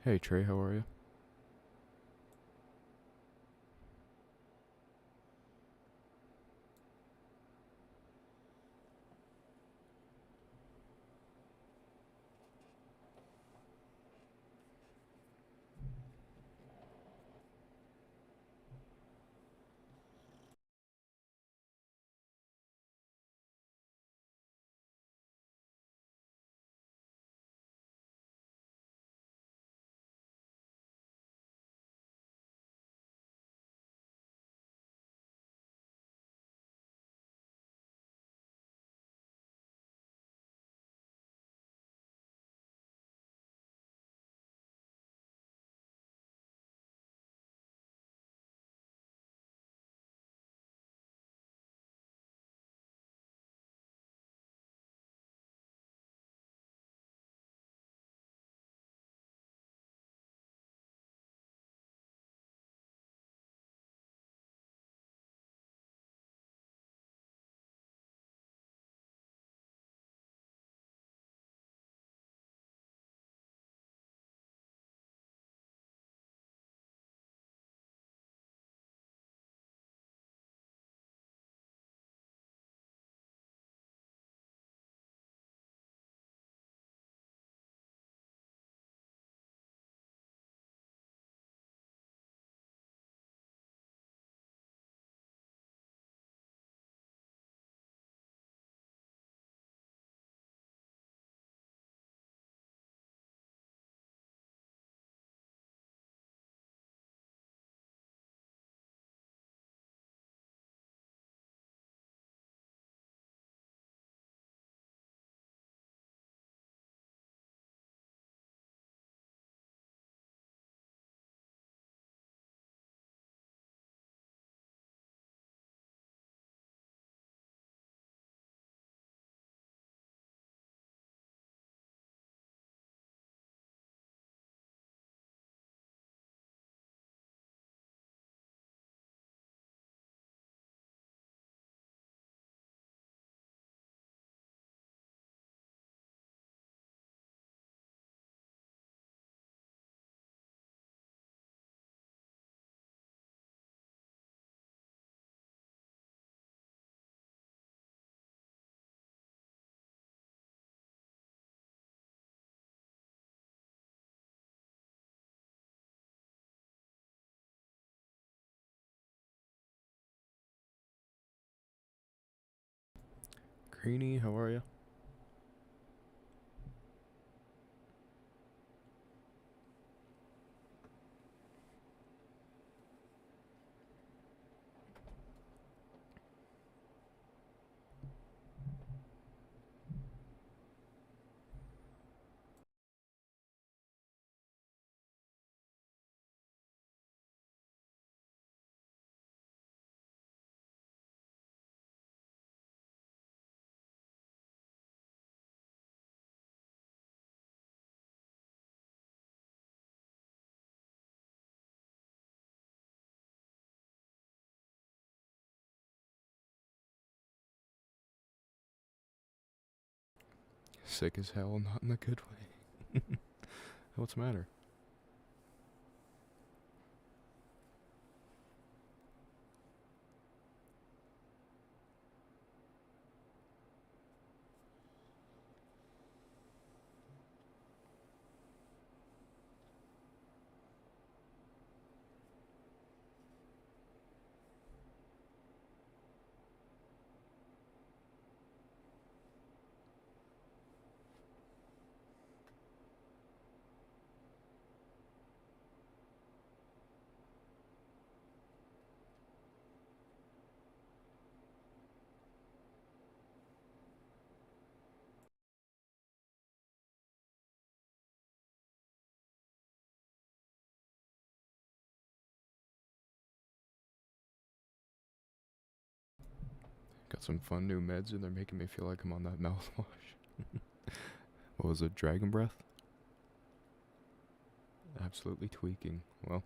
Hey Trey, how are you? Greenie, how are you? Sick as hell, not in a good way. What's the matter? Got some fun new meds and they're making me feel like I'm on that mouthwash. What was it, Dragon Breath? Absolutely tweaking. Well,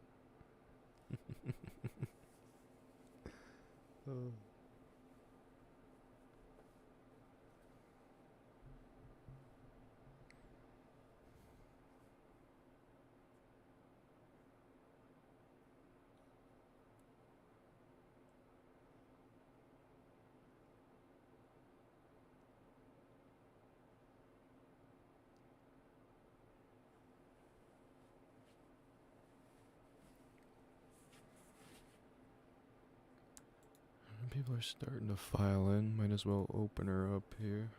People are starting to file in. Might as well open her up here.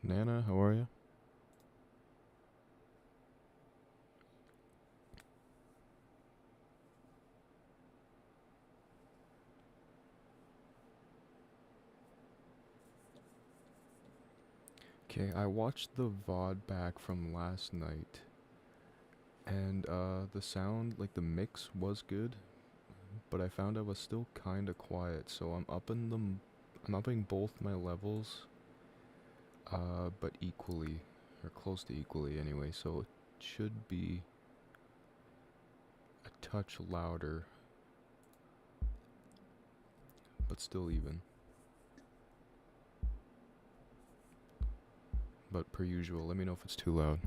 Nana, how are you? Okay, I watched the VOD back from last night, and the sound, like the mix was good, but I found I was still kinda quiet, so I'm upping both my levels, but equally, or close to equally anyway, so it should be a touch louder, but still even. But per usual, let me know if it's too loud.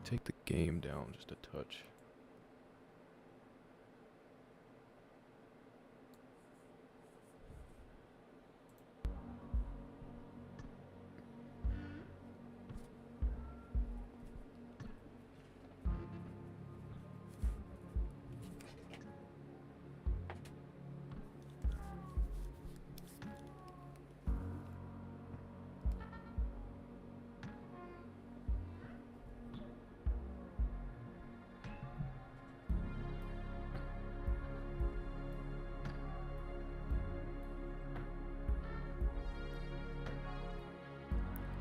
Take the game down just a touch.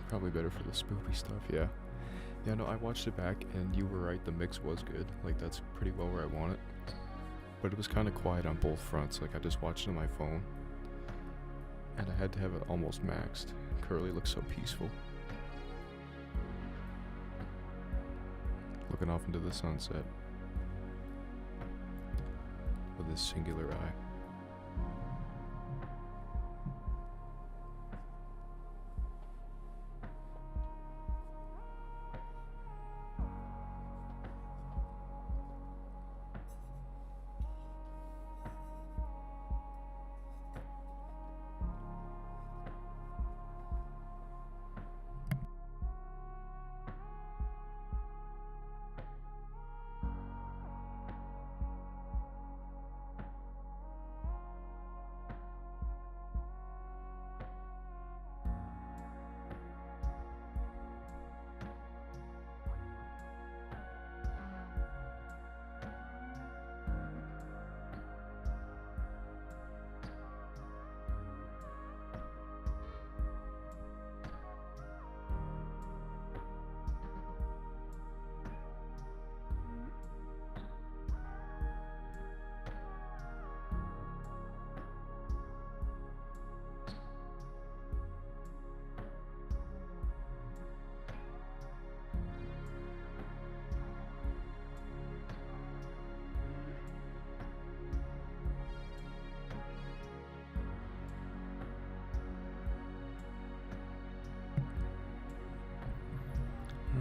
Probably better for the spoopy stuff, yeah. Yeah, no, I watched it back, and you were right, the mix was good. Like, that's pretty well where I want it. But it was kind of quiet on both fronts. Like, I just watched it on my phone, and I had to have it almost maxed. Curly looks so peaceful. Looking off into the sunset with his singular eye.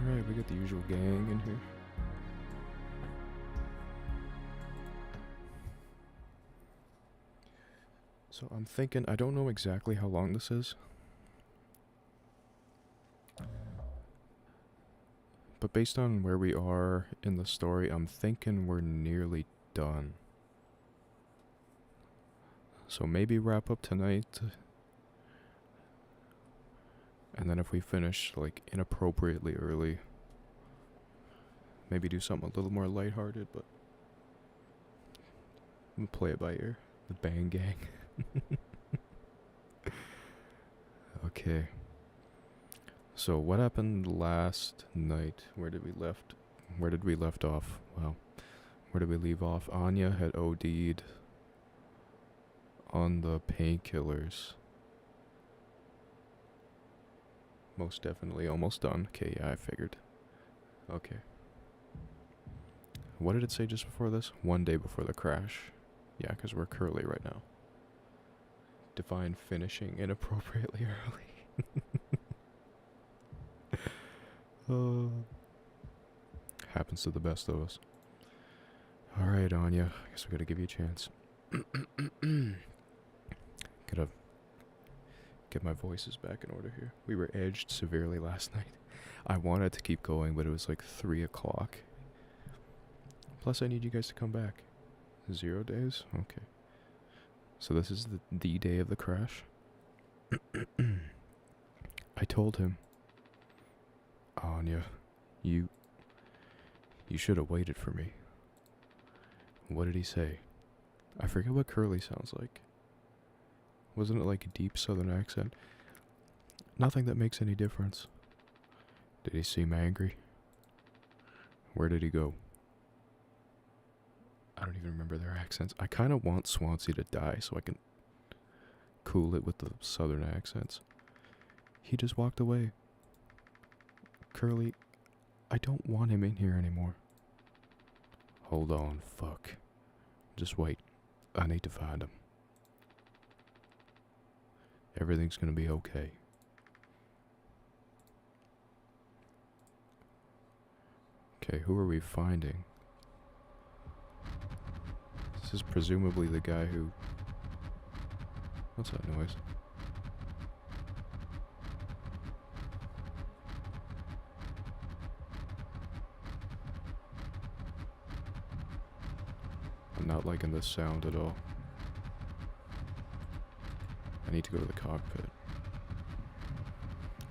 Alright, we got the usual gang in here. So I'm thinking, I don't know exactly how long this is, but based on where we are in the story, I'm thinking we're nearly done. So maybe wrap up tonight, and then if we finish like inappropriately early, maybe do something a little more lighthearted, but I'm gonna play it by ear. The Bang Gang. Okay. So what happened last night? Where did we left off? Wow. Where did we leave off? Anya had OD'd on the painkillers. Most definitely almost done. Okay, yeah, I figured. Okay. What did it say just before this? 1 day before the crash. Yeah, because we're curly right now. Define finishing inappropriately early. Happens to the best of us. Alright, Anya. I guess we gotta give you a chance. Gotta get my voices back in order here. We were edged severely last night. I wanted to keep going, but it was like 3 o'clock. Plus, I need you guys to come back. 0 days? Okay. So this is the day of the crash. I told him, Anya, you should have waited for me. What did he say? I forget what Curly sounds like. Wasn't it like a deep southern accent? Nothing that makes any difference. Did he seem angry? Where did he go? I don't even remember their accents. I kind of want Swansea to die so I can cool it with the southern accents. He just walked away. Curly, I don't want him in here anymore. Hold on, fuck. Just wait. I need to find him. Everything's gonna be okay. Okay, who are we finding? This is presumably the guy who... What's that noise? I'm not liking this sound at all. I need to go to the cockpit.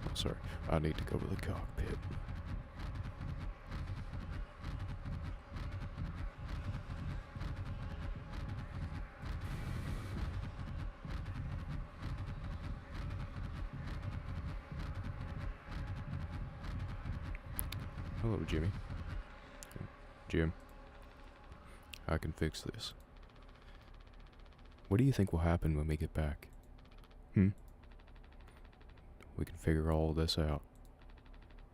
Oh, sorry. I need to go to the cockpit. Hello, Jimmy. Jim. I can fix this. What do you think will happen when we get back? We can figure all this out.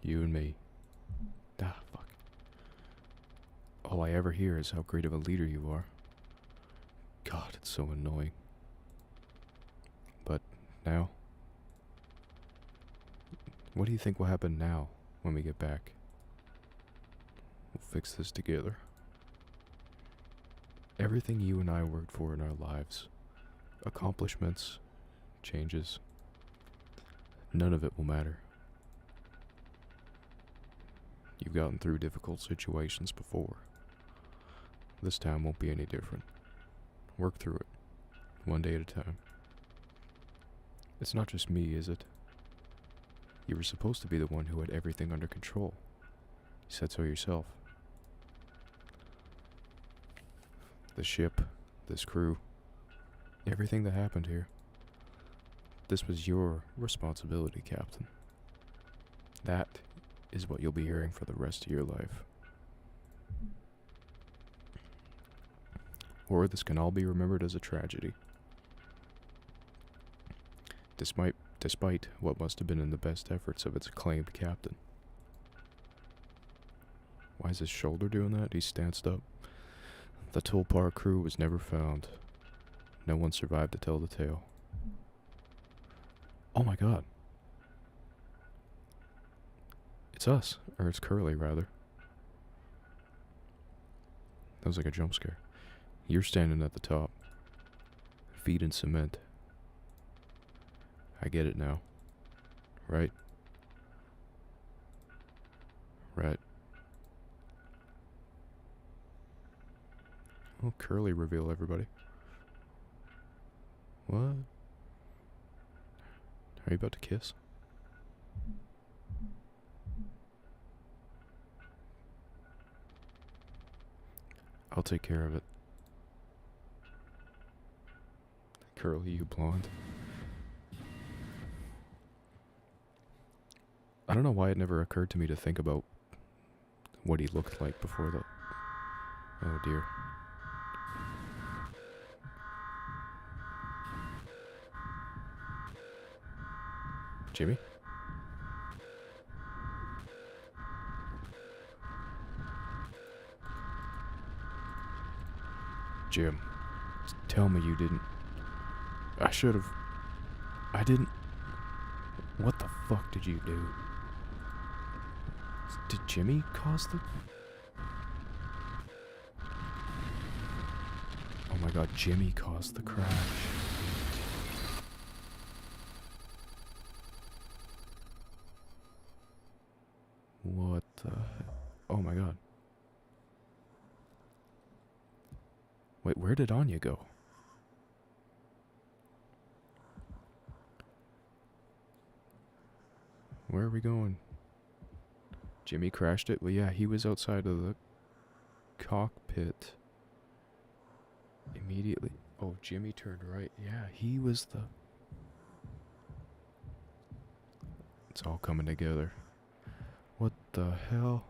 You and me. Ah, fuck. All I ever hear is how great of a leader you are. God, it's so annoying. But now? What do you think will happen now when we get back? We'll fix this together. Everything you and I worked for in our lives, accomplishments, changes, none of it will matter. You've gotten through difficult situations before. This time won't be any different. Work through it, one day at a time. It's not just me, is it? You were supposed to be the one who had everything under control. You said so yourself. The ship, this crew, everything that happened here. This was your responsibility, Captain. That is what you'll be hearing for the rest of your life. Or this can all be remembered as a tragedy. Despite what must have been in the best efforts of its acclaimed captain. Why is his shoulder doing that? He stanced up. The Tulpar crew was never found. No one survived to tell the tale. Oh my god. It's us. Or it's Curly, rather. That was like a jump scare. You're standing at the top. Feet in cement. I get it now. Right? Right. Oh, Curly reveal, everybody. What? Are you about to kiss? I'll take care of it. Curly, you blonde. I don't know why it never occurred to me to think about what he looked like before the... Oh dear. Jimmy? Jim, tell me you didn't... I should've... I didn't... What the fuck did you do? Did Jimmy cause the... my god, Jimmy caused the crash. What the heck? Oh my god. Wait, where did Anya go? Where are we going? Jimmy crashed it? Well, yeah, he was outside of the cockpit. Immediately. Oh, Jimmy turned right. Yeah, he was the... It's all coming together. What the hell?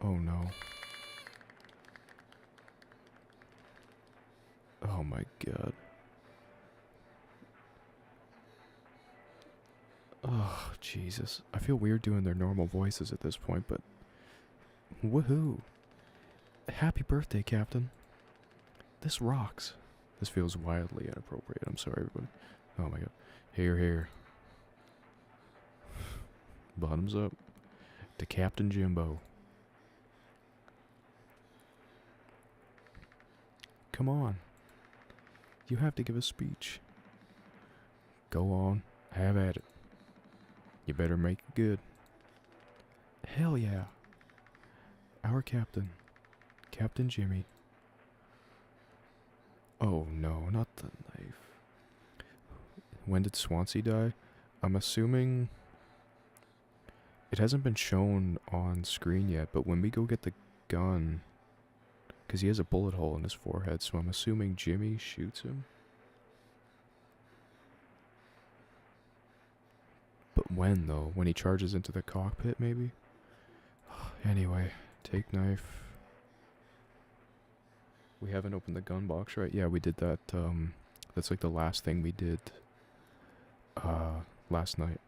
Oh no. Oh my god. Oh, Jesus. I feel weird doing their normal voices at this point, but... Woohoo! Happy birthday, Captain. This rocks. This feels wildly inappropriate. I'm sorry, everybody. Oh my god. Here, here. Bottoms up to Captain Jimbo. Come on. You have to give a speech. Go on. Have at it. You better make it good. Hell yeah. Our captain. Captain Jimmy. Oh no, not the knife. When did Swansea die? I'm assuming... It hasn't been shown on screen yet, but when we go get the gun... Because he has a bullet hole in his forehead, so I'm assuming Jimmy shoots him. But when, though? When he charges into the cockpit, maybe? Anyway, take knife. We haven't opened the gun box, right? Yeah, we did that. That's like the last thing we did last night.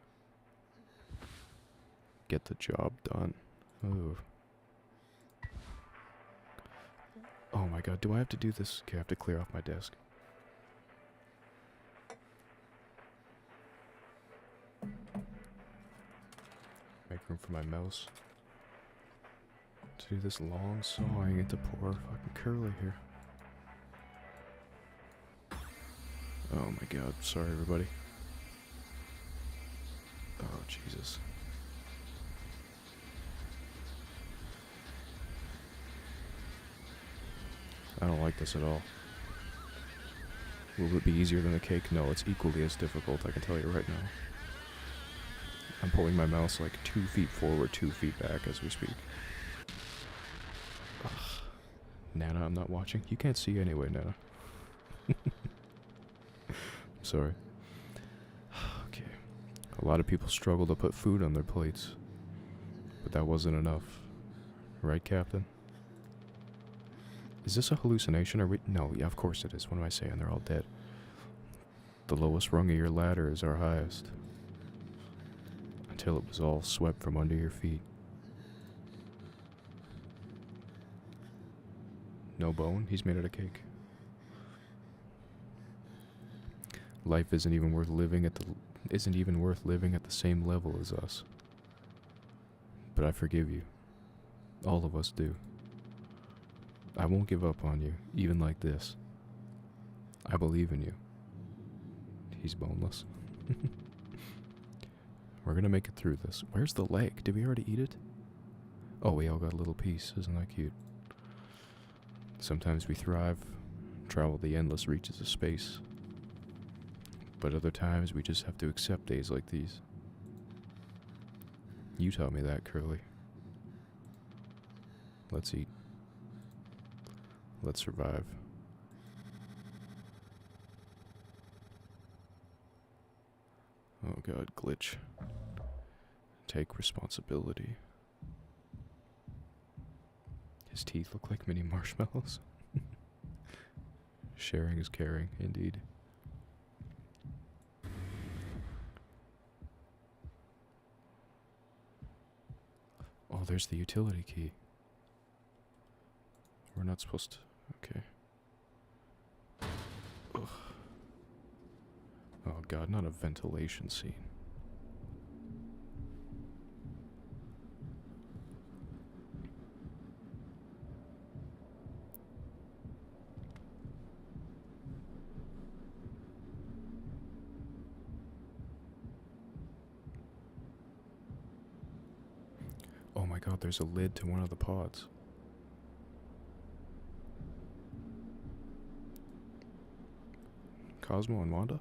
Get the job done. Oh. Oh my god, do I have to do this? Okay, I have to clear off my desk. Make room for my mouse. To do this long sawing into poor fucking Curly here. Oh my god, sorry everybody. Oh Jesus. I don't like this at all. Will it be easier than the cake? No, it's equally as difficult, I can tell you right now. I'm pulling my mouse like 2 feet forward, 2 feet back as we speak. Ugh. Nana, I'm not watching. You can't see anyway, Nana. I'm sorry. Okay. A lot of people struggle to put food on their plates. But that wasn't enough. Right, Captain? Is this a hallucination? Or no, yeah, of course it is. What am I saying? They're all dead. The lowest rung of your ladder is our highest. Until it was all swept from under your feet. No bone? He's made out of cake. Life isn't even worth living at the same level as us. But I forgive you. All of us do. I won't give up on you, even like this. I believe in you. He's boneless. We're gonna make it through this. Where's the leg? Did we already eat it? Oh, we all got a little piece. Isn't that cute? Sometimes we thrive, travel the endless reaches of space. But other times we just have to accept days like these. You taught me that, Curly. Let's eat. Let's survive. Oh god, glitch. Take responsibility. His teeth look like mini marshmallows. Sharing is caring, indeed. Oh, there's the utility key. We're not supposed to... Okay. Ugh. Oh god, not a ventilation scene. god, there's a lid to one of the pods. Cosmo and Wanda?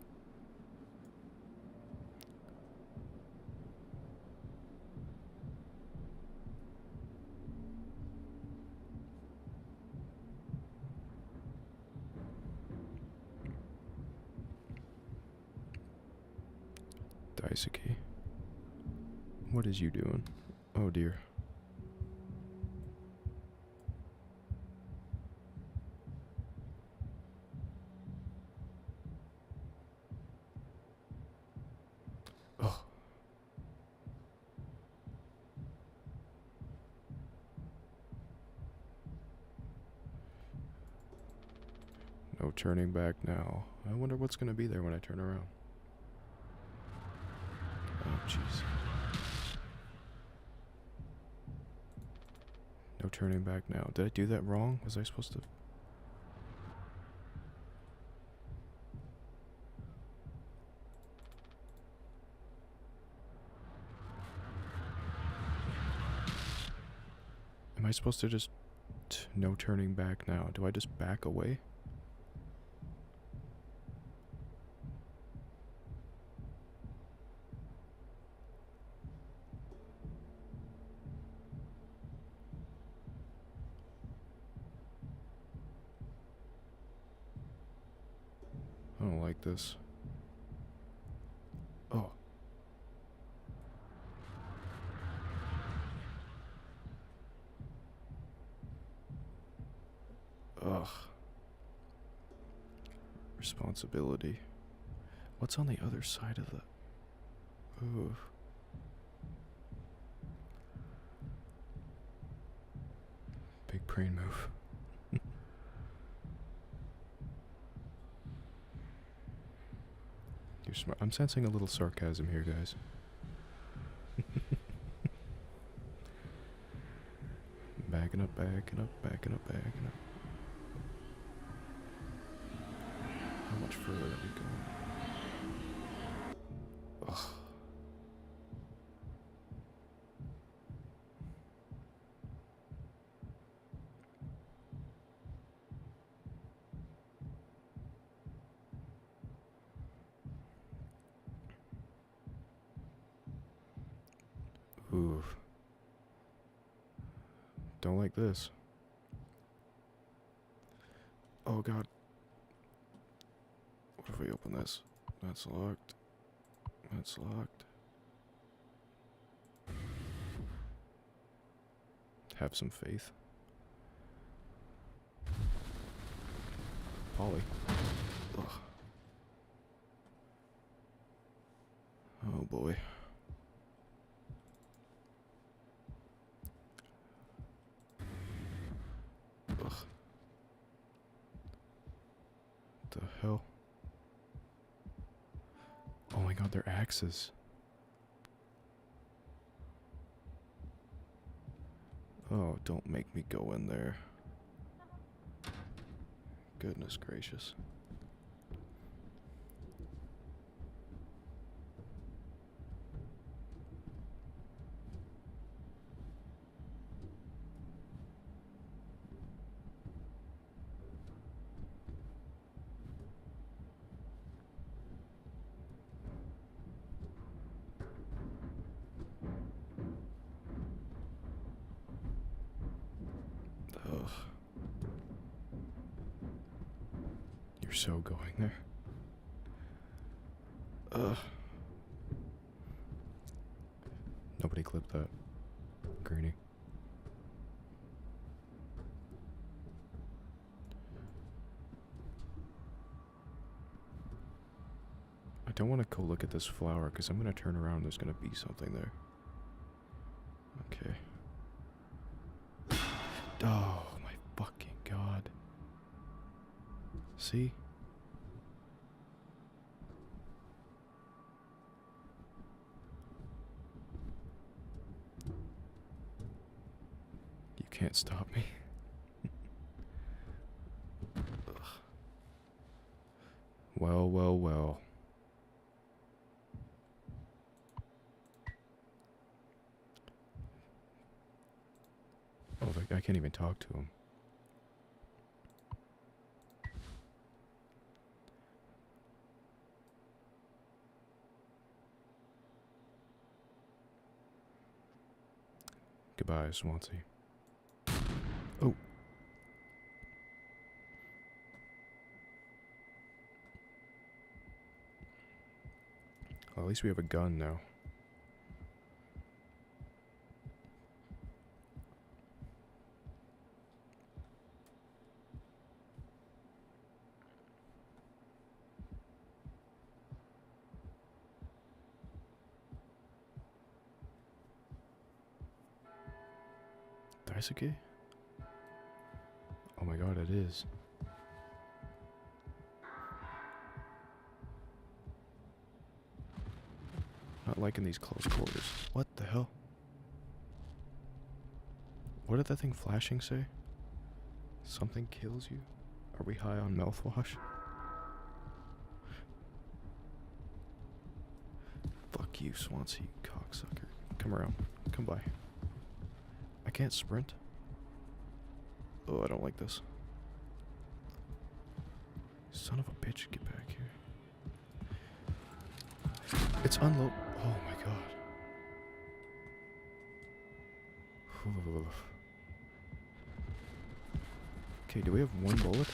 Daisuke. What is you doing? Oh dear. Oh. No turning back now. I wonder what's gonna be there when I turn around. Oh jeez. No turning back now. Did I do that wrong? Was I supposed to? Am I supposed to just... no turning back now? Do I just back away? I don't like this. Oh. Ugh. Responsibility. What's on the other side of the... Ooh. Big brain move. You're smart. I'm sensing a little sarcasm here, guys. Backing up, backing up, backing up, backing up. How much further are we going? Ugh. Ooh. Don't like this. Oh god. What if we open this? That's locked. That's locked. Have some faith. Polly. Ugh. Oh boy. Ugh. What the hell? Oh my god, they're axes. Oh, don't make me go in there. Goodness gracious. Ugh. You're so going there. Ugh. Nobody clipped that. Greenie. I don't want to go look at this flower because I'm going to turn around and there's going to be something there. Okay. Oh my fucking god. See? You can't stop me. Well, well, well. I can't even talk to him. Goodbye, Swansea. Oh. Well, at least we have a gun now. Daisuke? Oh my god, it is. Not liking these close quarters. What the hell? What did that thing flashing say? Something kills you? Are we high on mouthwash? Fuck you, Swansea, cocksucker. Come around. Come by. I can't sprint. Oh, I don't like this. Son of a bitch, get back here. It's unload. Oh my god. Okay, do we have one bullet?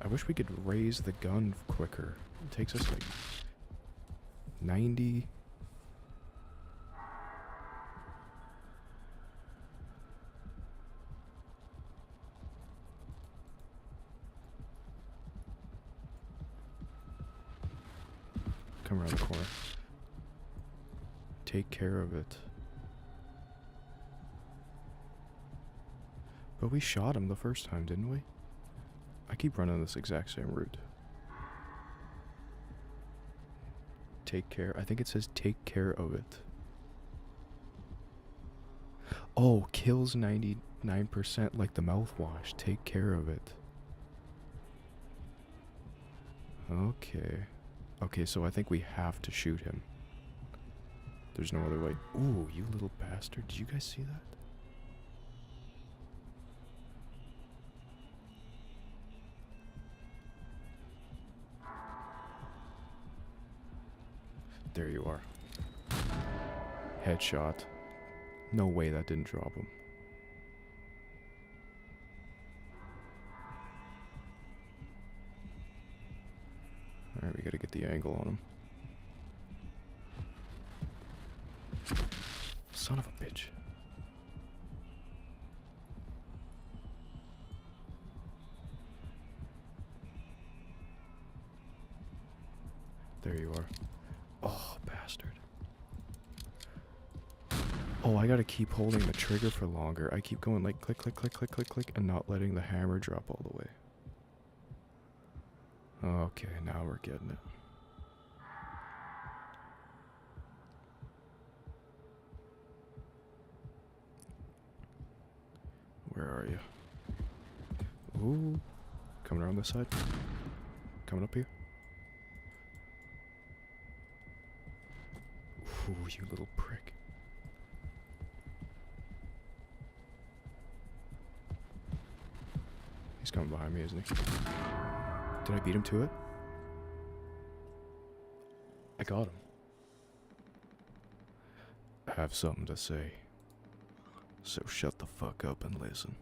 I wish we could raise the gun quicker. It takes us like 90. Come around the corner. Take care of it. But we shot him the first time, didn't we? I keep running this exact same route. Take care. I think it says take care of it. Oh, kills 99% like the mouthwash. Take care of it. Okay. Okay, so I think we have to shoot him. There's no other way. Ooh, you little bastard. Did you guys see that? There you are. Headshot. No way that didn't drop him. Alright, we gotta get the angle on him. Son of a bitch. There you are. Oh, bastard. Oh, I gotta keep holding the trigger for longer. I keep going like click, click, click, click, click, click, and not letting the hammer drop all the way. Okay, now we're getting it. Where are you? Ooh. Coming around this side. Coming up here. Ooh, you little prick. He's coming behind me, isn't he? Did I beat him to it? I got him. I have something to say. So shut the fuck up and listen.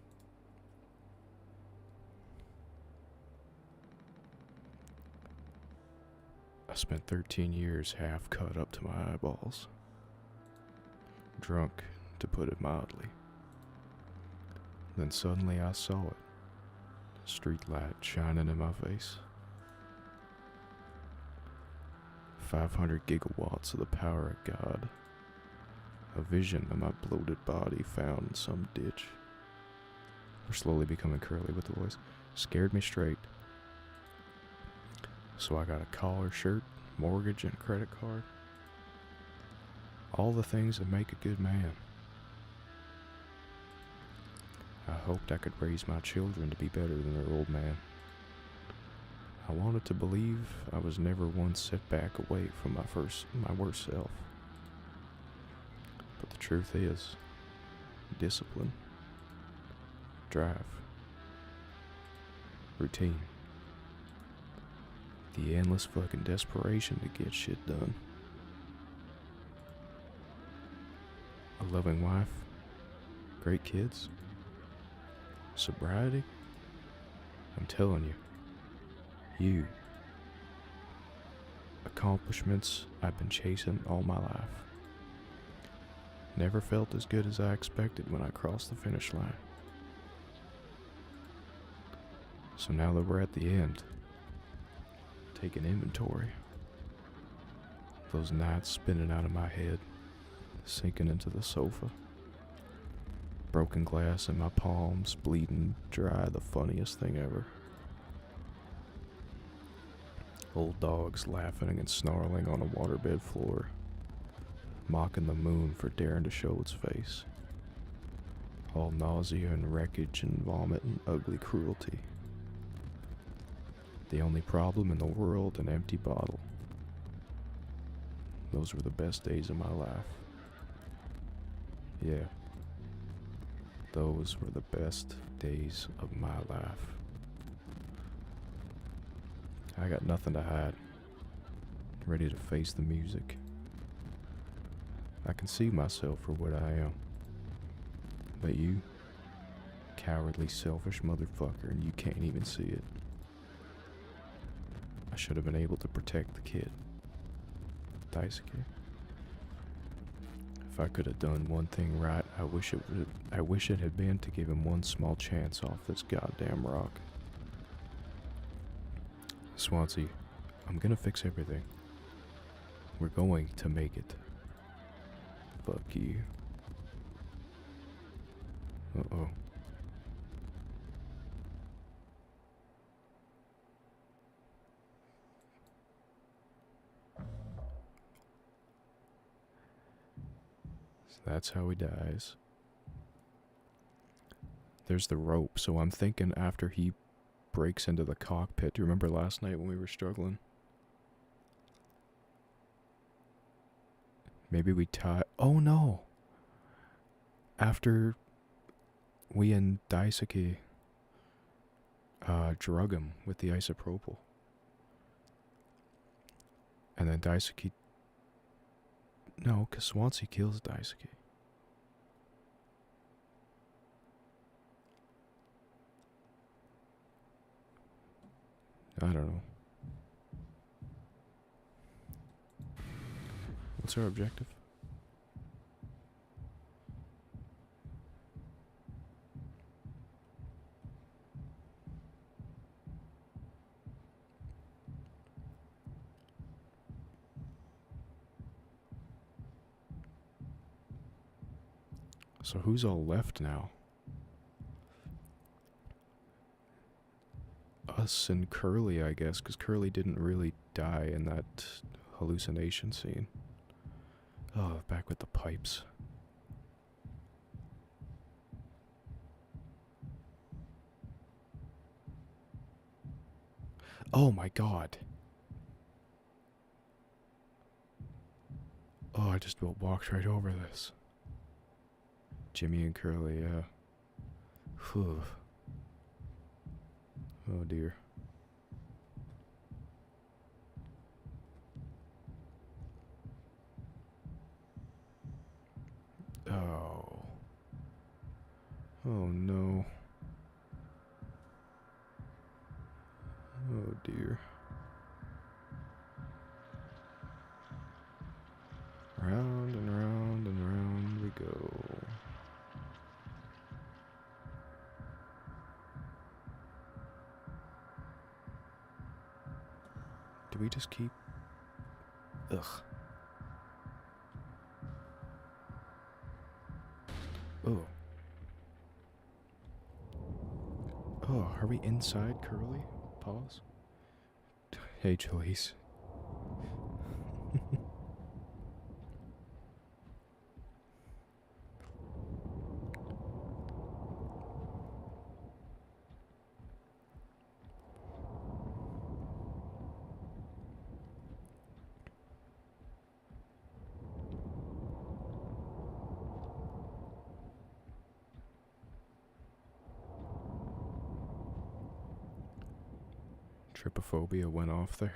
I spent 13 years half cut up to my eyeballs. Drunk, to put it mildly. Then suddenly I saw it. Street light shining in my face. 500 gigawatts of the power of God. A vision of my bloated body found in some ditch. We're slowly becoming curly with the voice. Scared me straight. So I got a collar, shirt, mortgage, and a credit card. All the things that make a good man. I hoped I could raise my children to be better than their old man. I wanted to believe I was never one setback away from my worst self. But the truth is, discipline, drive, routine, the endless fucking desperation to get shit done. A loving wife, great kids, sobriety. I'm telling you, accomplishments I've been chasing all my life. Never felt as good as I expected when I crossed the finish line. So now that we're at the end, taking inventory. Those nights spinning out of my head, sinking into the sofa. Broken glass in my palms, bleeding dry, the funniest thing ever. Old dogs laughing and snarling on a waterbed floor, mocking the moon for daring to show its face. All nausea and wreckage and vomit and ugly cruelty. The only problem in the world, an empty bottle. Those were the best days of my life. Yeah. Those were the best days of my life. I got nothing to hide. Ready to face the music. I can see myself for what I am. But you, cowardly, selfish motherfucker, and you can't even see it. I should have been able to protect the kid. Daisuke. If I could have done one thing right, I wish it had been to give him one small chance off this goddamn rock. Swansea, I'm gonna fix everything. We're going to make it. Fuck you. Uh-oh. So that's how he dies. There's the rope, so I'm thinking after he breaks into the cockpit. Do you remember last night when we were struggling? Maybe we tie. Oh no! After we and Daisuke drug him with the isopropyl. And then Daisuke. No, because Swansea kills Daisuke. I don't know. What's our objective? So who's all left now? Us and Curly, I guess, because Curly didn't really die in that hallucination scene. Oh, back with the pipes. Oh my god. Oh, I just walked right over this. Jimmy and Curly, yeah. Whew. Oh dear. Oh. Oh no. Oh dear. Round and round and round we go. Do we just keep... Ugh. Oh. Oh, are we inside Curly? Pause. Hey, Chili's. Trypophobia went off there.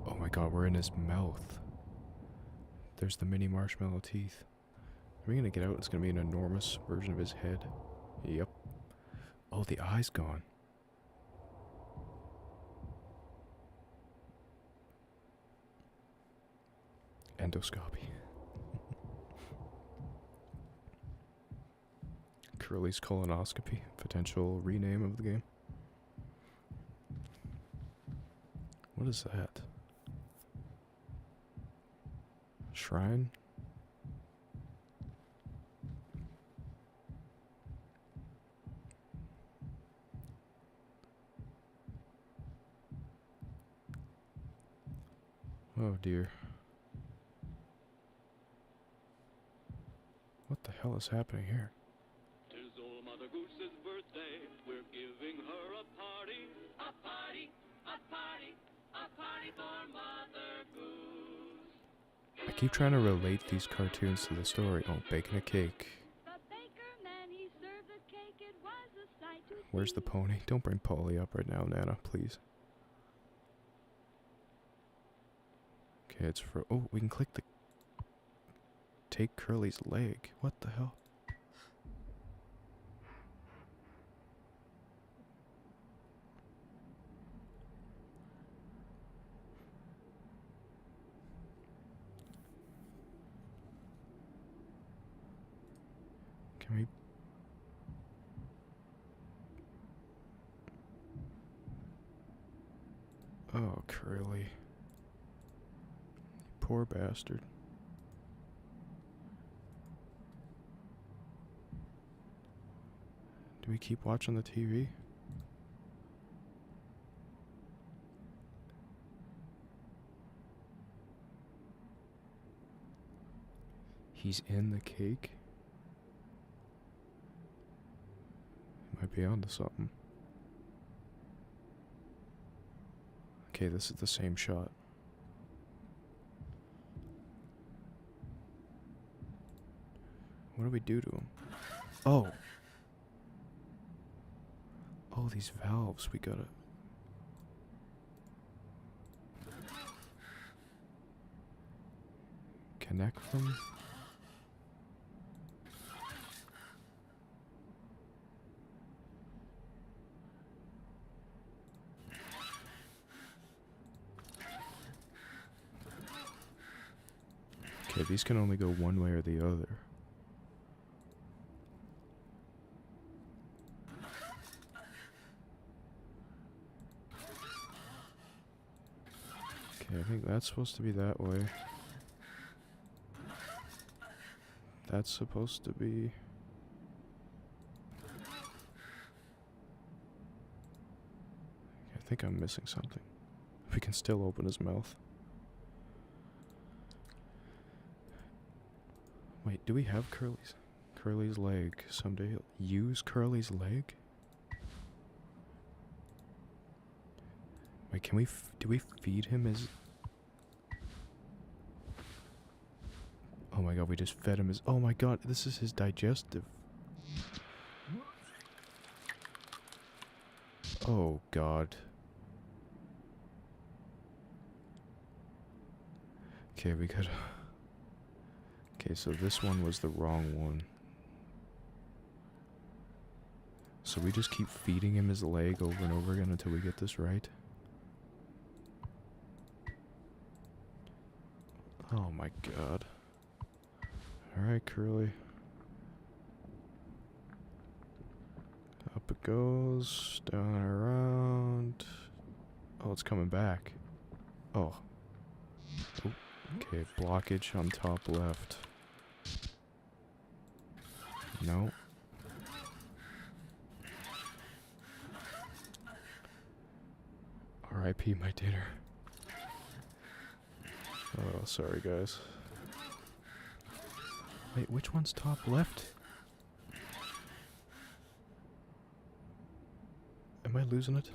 Oh my god, we're in his mouth. There's the mini marshmallow teeth. Are we gonna get out? It's gonna be an enormous version of his head. Yep. Oh, the eye's gone. Endoscopy. Curly's colonoscopy. Potential rename of the game. What is that? Shrine? Oh dear. What the hell is happening here? Tis old Mother Goose's birthday. We're giving her a party. A party, a party, a party for Mother Goose. I keep trying to relate these cartoons to the story. Oh, baking a cake. The baker man, he served the cake. It was a sight to Where's the pony? Don't bring Polly up right now, Nana, please. Okay, it's for... Oh, we can click the... Take Curly's leg. What the hell? Can we... Oh, Curly. Poor bastard. Do we keep watching the TV? He's in the cake? Might be onto something. Okay, this is the same shot. What do we do to him? Oh! Oh, these valves, we gotta... connect them? Okay, these can only go one way or the other. Okay, I think that's supposed to be that way. That's supposed to be... I think I'm missing something. We can still open his mouth. Wait, do we have Curly's leg? Someday he'll use Curly's leg? Wait, can we do we feed him his... Oh my god, we just fed him his... Oh my god, this is his digestive. Oh god. Okay, we gotta... Okay, so this one was the wrong one. So we just keep feeding him his leg over and over again until we get this right? Oh my god. Alright, Curly. Up it goes, down and around. Oh, it's coming back. Oh. Oh. Okay, blockage on top left. No. R.I.P. my dinner. Oh, sorry guys. Wait, which one's top left? Am I losing it?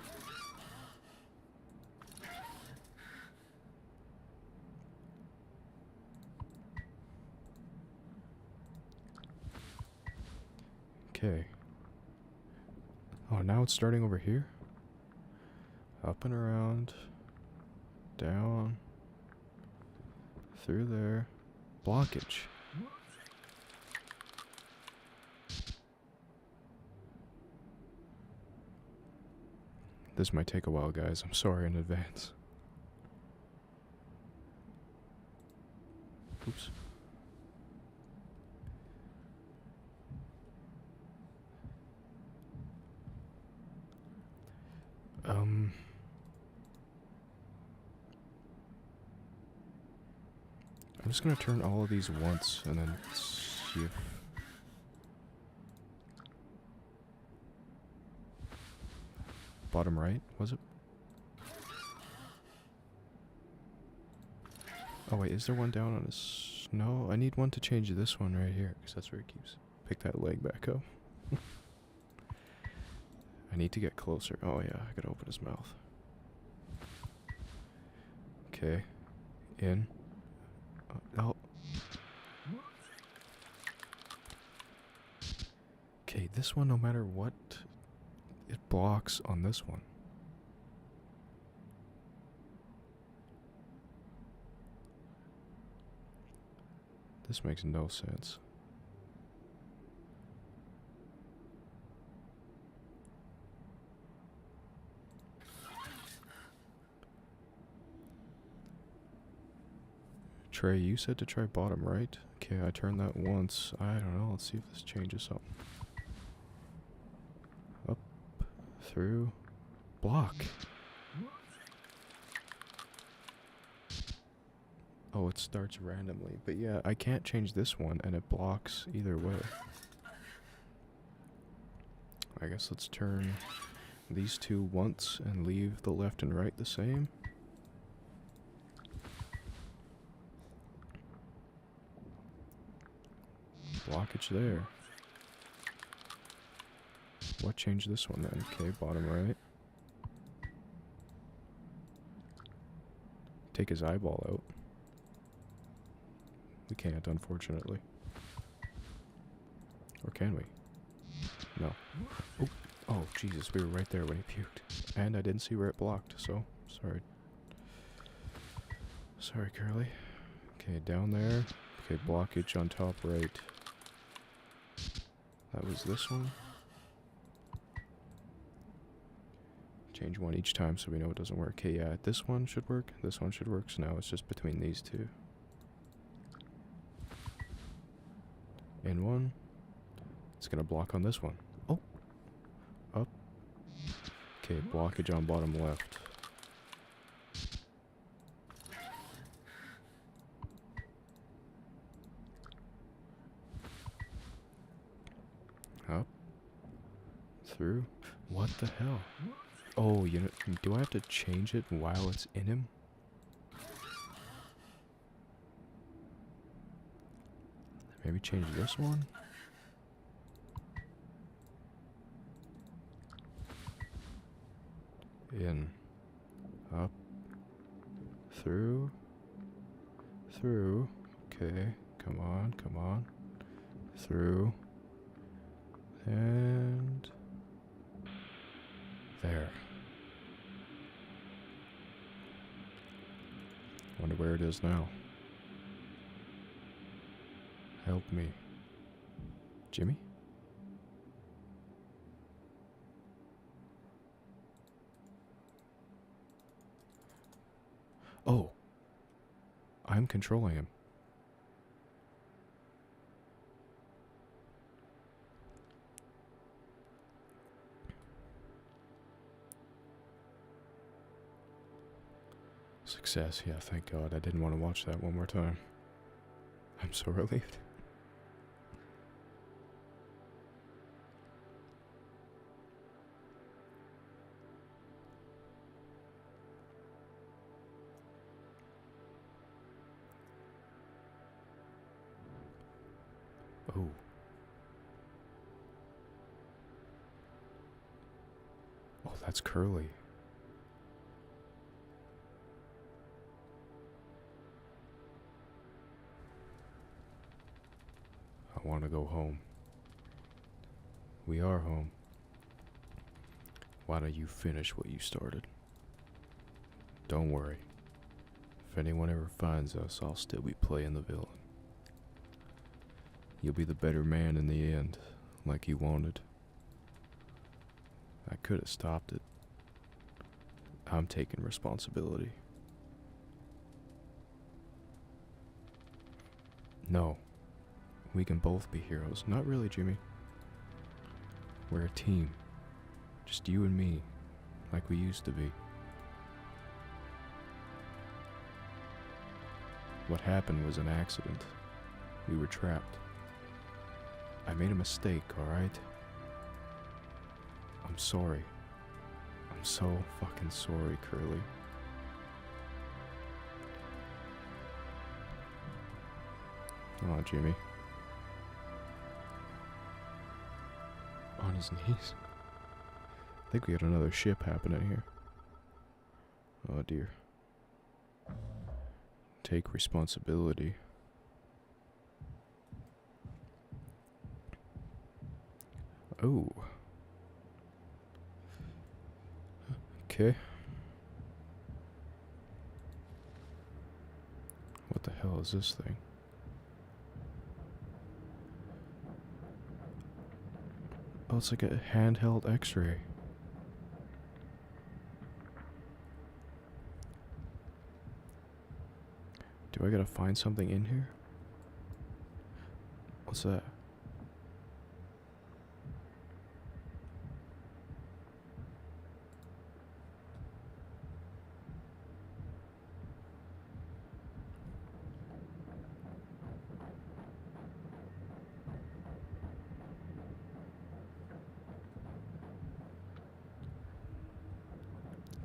Oh, now it's starting over here? Up and around. Down. Through there. Blockage. This might take a while, guys. I'm sorry in advance. Oops. I'm just gonna turn all of these once and then see if... Bottom right, was it? Oh wait, is there one down on this? No, I need one to change this one right here, because that's where it keeps... Pick that leg back up. I need to get closer. Oh yeah, I gotta open his mouth. Okay. In. Oh. Okay, this one, no matter what, it blocks on this one. This makes no sense. Trey, you said to try bottom right? Okay, I turned that once. I don't know, let's see if this changes something. Up, through, block. Oh, it starts randomly. But yeah, I can't change this one, and it blocks either way. I guess let's turn these two once and leave the left and right the same. Blockage there. What changed this one then? Okay, bottom right. Take his eyeball out. We can't, unfortunately. Or can we? No. Oh, Jesus, we were right there when he puked. And I didn't see where it blocked, so sorry. Sorry, Curly. Okay, down there. Okay, blockage on top right. That was this one. Change one each time so we know it doesn't work. Okay, yeah, this one should work. This one should work, so now it's just between these two. In one. It's gonna block on this one. Oh! Up. Okay, blockage on bottom left. Up. Through. What the hell? Oh, you know, do I have to change it while it's in him? Maybe change this one? In. Up. Through. Through. Okay, come on, come on. Through. And... there. Wonder where it is now. Help me. Jimmy? Oh. I'm controlling him. Success, yeah, thank God. I didn't want to watch that one more time. I'm so relieved. Oh. Oh, that's Curly. I want to go home. We are home. Why don't you finish what you started? Don't worry. If anyone ever finds us, I'll still be playing the villain. You'll be the better man in the end, like you wanted. I could have stopped it. I'm taking responsibility. No. We can both be heroes. Not really, Jimmy. We're a team. Just you and me, like we used to be. What happened was an accident. We were trapped. I made a mistake, alright? I'm sorry. I'm so fucking sorry, Curly. Come on, Jimmy. On his knees. I think we got another ship happening here. Oh dear. Take responsibility. Oh. Okay. What the hell is this thing? Oh, it's like a handheld x-ray. Do I gotta find something in here? What's that?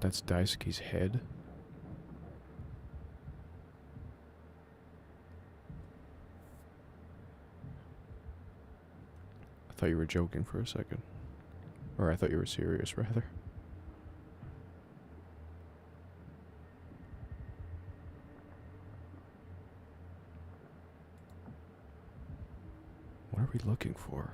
That's Daisuke's head? I thought you were joking for a second. Or I thought you were serious, rather. What are we looking for?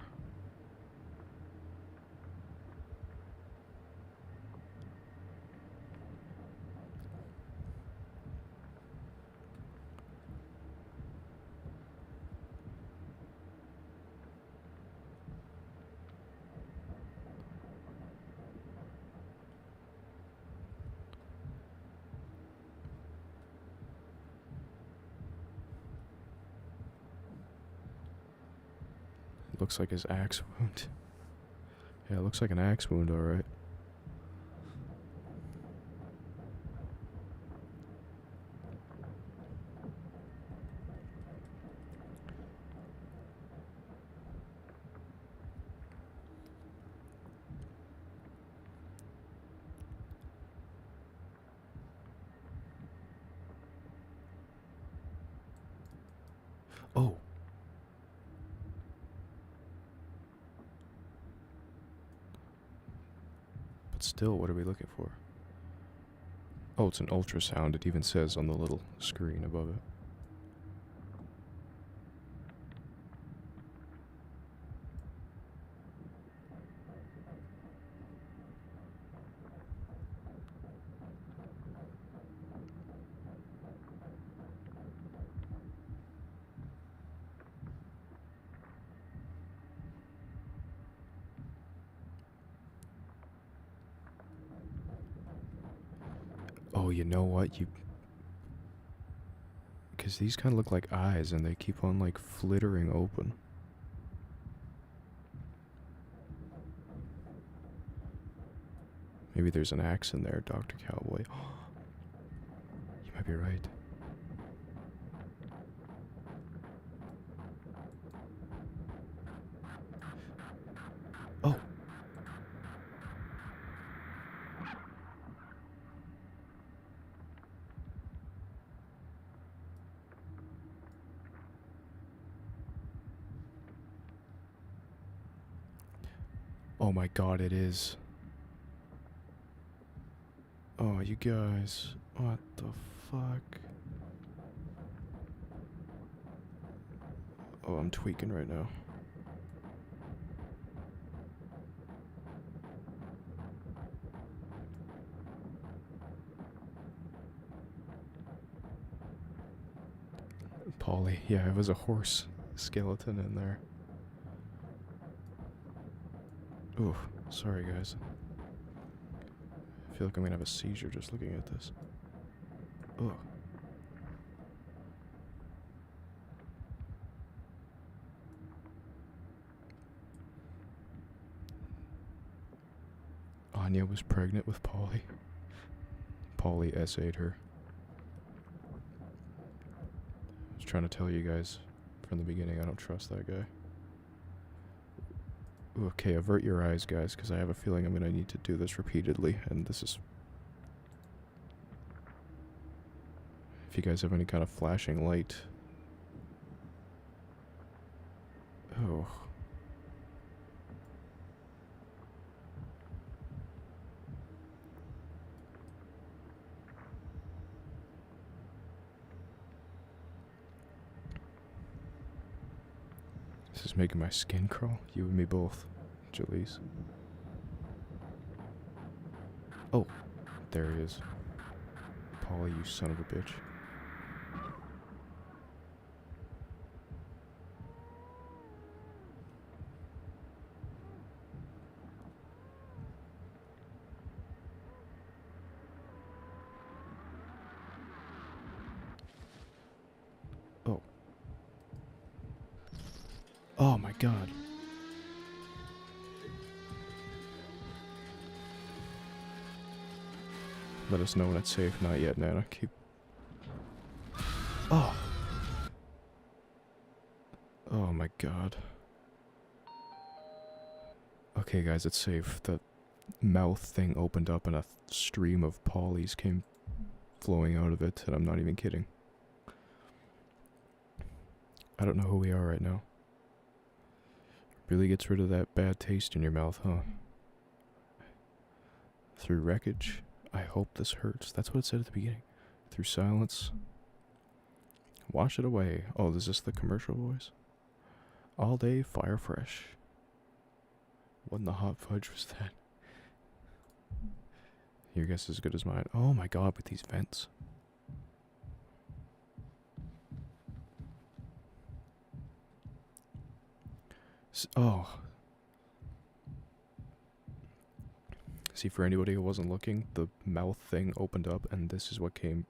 Looks like his axe wound. Yeah, it looks like an axe wound, alright. Oh. But still, what are we looking for? Oh, it's an ultrasound. It even says on the little screen above it. Oh, you know what? Because these kind of look like eyes and they keep on like flittering open. Maybe there's an axe in there, Dr. Cowboy. You might be right. Oh. Oh my god, it is. Oh, you guys. What the fuck? Oh, I'm tweaking right now. Polly. Yeah, it was a horse skeleton in there. Ooh, sorry guys. I feel like I'm gonna have a seizure just looking at this. Ugh. Anya was pregnant with Polly. Polly essayed her. I was trying to tell you guys from the beginning I don't trust that guy. Ooh, okay, avert your eyes, guys, because I have a feeling I'm gonna need to do this repeatedly, and this is... If you guys have any kind of flashing light... Oh... This is making my skin crawl. You and me both, Jaleese. Oh, there he is. Polly, you son of a bitch. Oh. Oh my god. Let us know when it's safe. Not yet, Nana. Keep... Oh. Oh my god. Okay, guys, it's safe. The mouth thing opened up and a stream of Polly's came flowing out of it, and I'm not even kidding. I don't know who we are right now. Really gets rid of that bad taste in your mouth, huh? Through wreckage. I hope this hurts. That's what it said at the beginning. Through silence. Wash it away. Oh, is this the commercial voice? All day, fire fresh. What in the hot fudge was that? Your guess is as good as mine. Oh my god, with these vents. Oh. See, for anybody who wasn't looking, the mouth thing opened up and this is what came,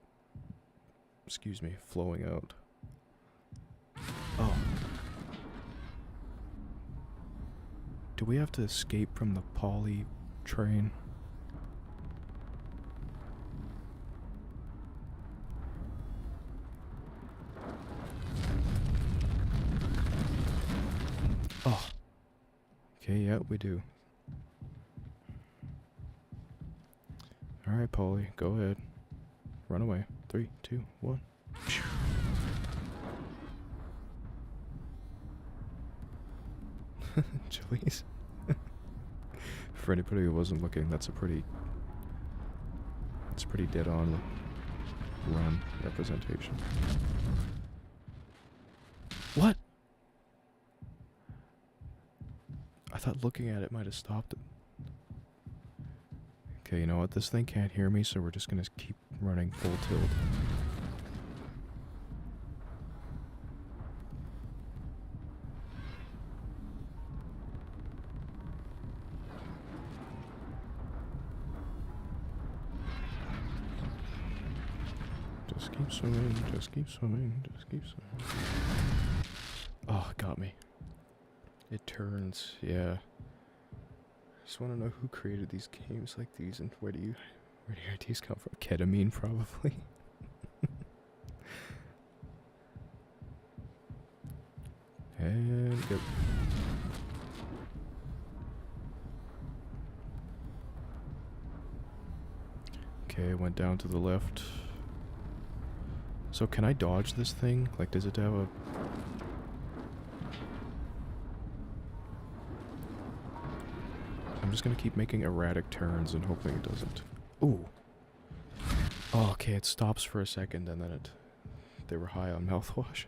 excuse me, flowing out. Oh. Do we have to escape from the Polly train? Oh. Okay, yeah, we do. Alright, Polly, go ahead. Run away. 3, 2, 1. Jaleese. For anybody who wasn't looking, that's a pretty dead on run representation. What? I thought looking at it might have stopped it. Okay, you know what? This thing can't hear me, so we're just gonna keep running full tilt. Just keep swimming, just keep swimming, just keep swimming. Oh, got me. It turns, yeah. I just want to know who created these games like these and where do your ideas come from? Ketamine, probably. And go. Okay, went down to the left. So can I dodge this thing? Like, does it have a... I'm just gonna keep making erratic turns and hoping it doesn't. Ooh. Oh, okay, it stops for a second and then they were high on mouthwash.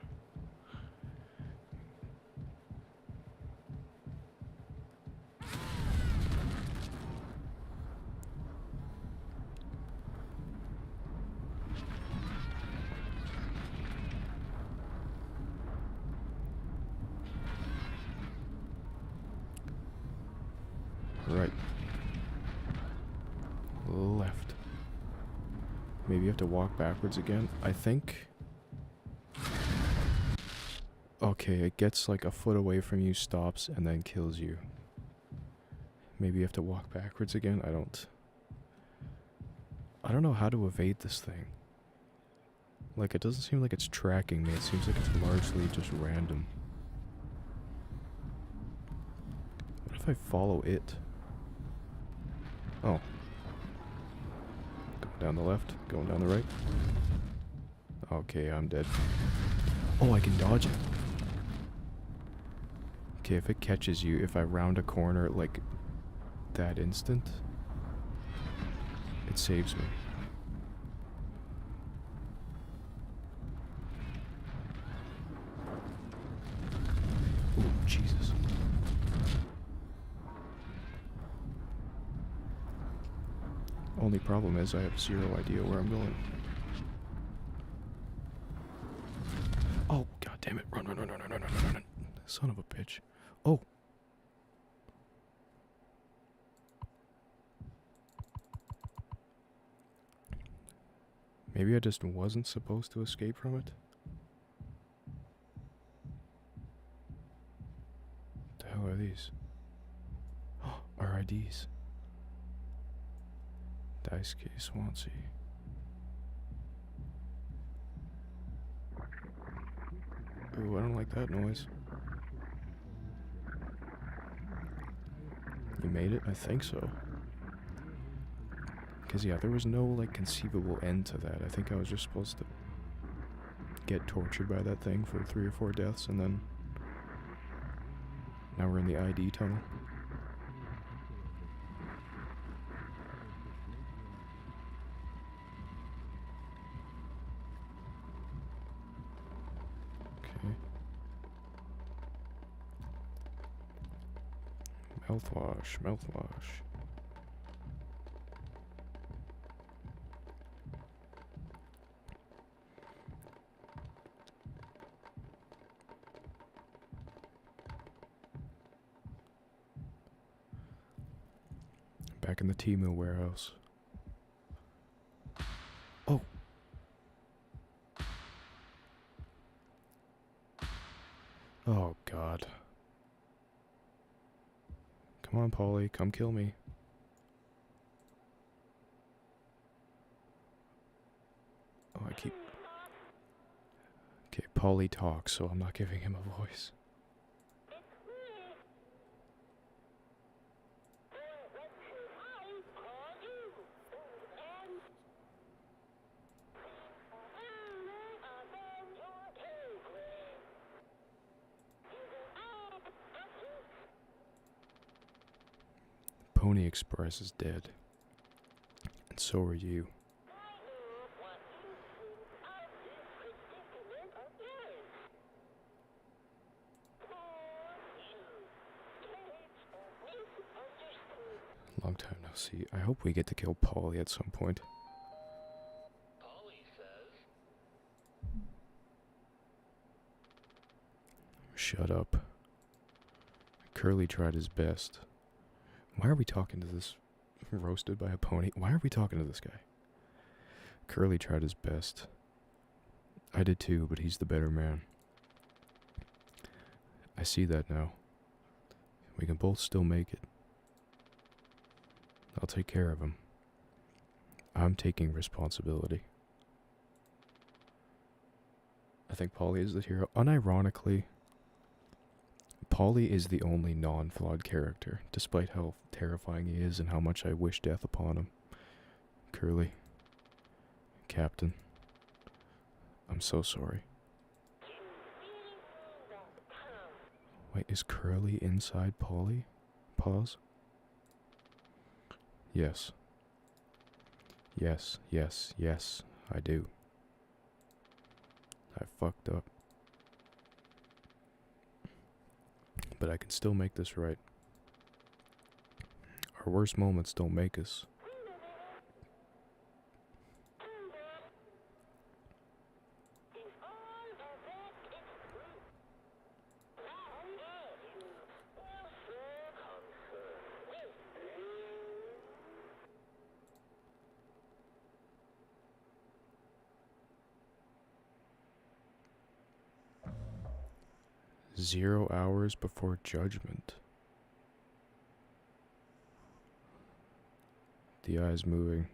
left. Maybe you have to walk backwards again. I think... Okay, it gets like a foot away from you, stops, and then kills you. Maybe you have to walk backwards again? I don't know how to evade this thing. Like, it doesn't seem like it's tracking me. It seems like it's largely just random. What if I follow it? Oh. Going down the left, going down the right. Okay, I'm dead. Oh, I can dodge it. Okay, if it catches you, if I round a corner, like, that instant, it saves me. Ooh, Jesus. Only problem is I have zero idea where I'm going. Oh, god damn it. Run, run, run, run, run, run, run, run, run. Son of a bitch. Oh. Maybe I just wasn't supposed to escape from it? What the hell are these? RIDs. Daisuke Swansea. Ooh, I don't like that noise. You made it? I think so. Because, yeah, there was no, like, conceivable end to that. I think I was just supposed to get tortured by that thing for 3 or 4 deaths, and then... Now we're in the ID tunnel. Okay. Mouthwash, mouthwash. Back in the Temu warehouse. Oh! Oh, God. Come on, Polly, come kill me. Oh, I keep... Okay, Polly talks, so I'm not giving him a voice. Pony Express is dead. And so are you. Long time no see. I hope we get to kill Polly at some point. Polly says, Shut up. Curly tried his best. Why are we talking to this roasted by a pony? Why are we talking to this guy? Curly tried his best. I did too, but he's the better man. I see that now. We can both still make it. I'll take care of him. I'm taking responsibility. I think Polly is the hero. Unironically, Polly is the only non-flawed character, despite how terrifying he is and how much I wish death upon him. Curly. Captain. I'm so sorry. Wait, is Curly inside Polly? Pause. Yes. Yes, yes, yes, I do. I fucked up. But I can still make this right. Our worst moments don't make us. 0 hours before judgment. The eye's moving.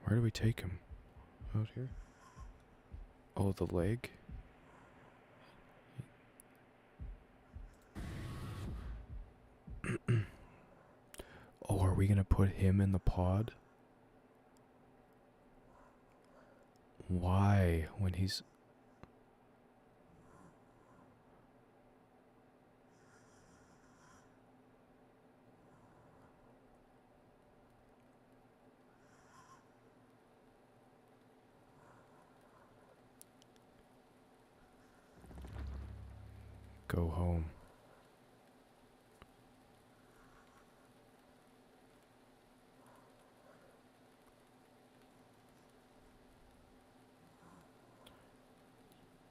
Where do we take him? Out here? Oh, the leg? Oh, are we gonna put him in the pod? Why? When he's... Go home.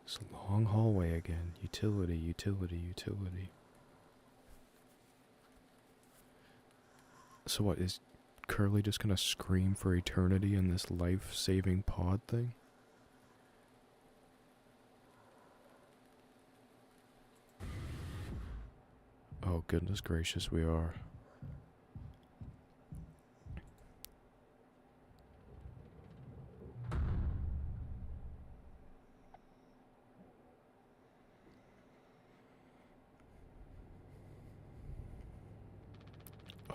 It's a long hallway again. Utility, utility, utility. So what, is Curly just gonna scream for eternity in this life-saving pod thing? Oh, goodness gracious, we are.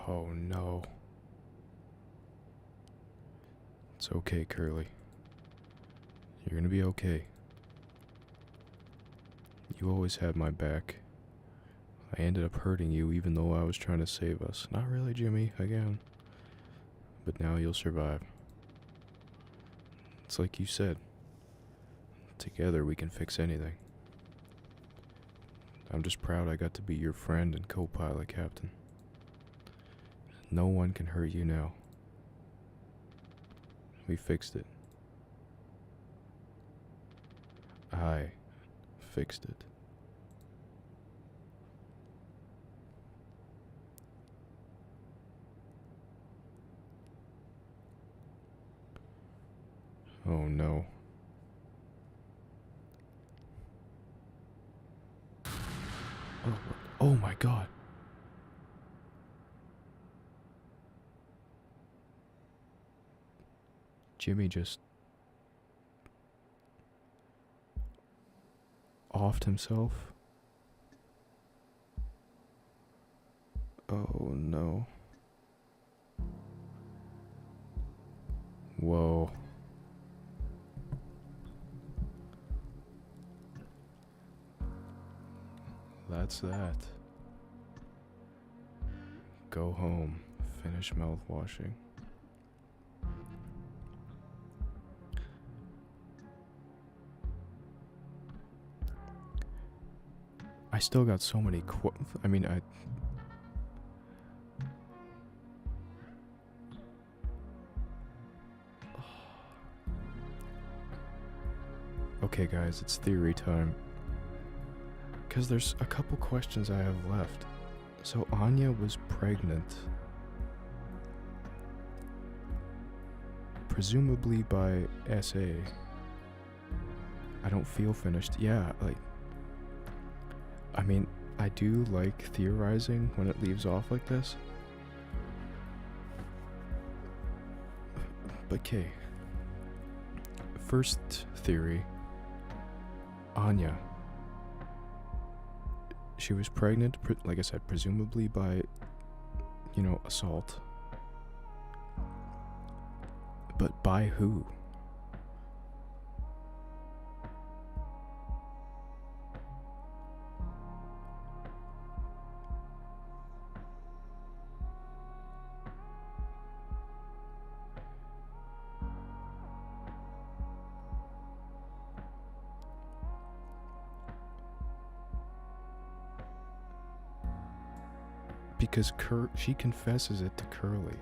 Oh no. It's okay, Curly. You're gonna be okay. You always had my back. I ended up hurting you even though I was trying to save us. Not really, Jimmy, again. But now you'll survive. It's like you said. Together we can fix anything. I'm just proud I got to be your friend and co-pilot, Captain. No one can hurt you now. We fixed it. I fixed it. Oh no. Oh my god. Jimmy just offed himself. Oh no. Whoa. That's that. Go home. Finish mouthwashing. I still got so many Okay guys, it's theory time. Because there's a couple questions I have left. So Anya was pregnant. Presumably by SA. I don't feel finished. Yeah, like... I mean, I do like theorizing when it leaves off like this. But okay. First theory. Anya. She was pregnant, like I said, presumably by, assault. But by who? Because she confesses it to Curly.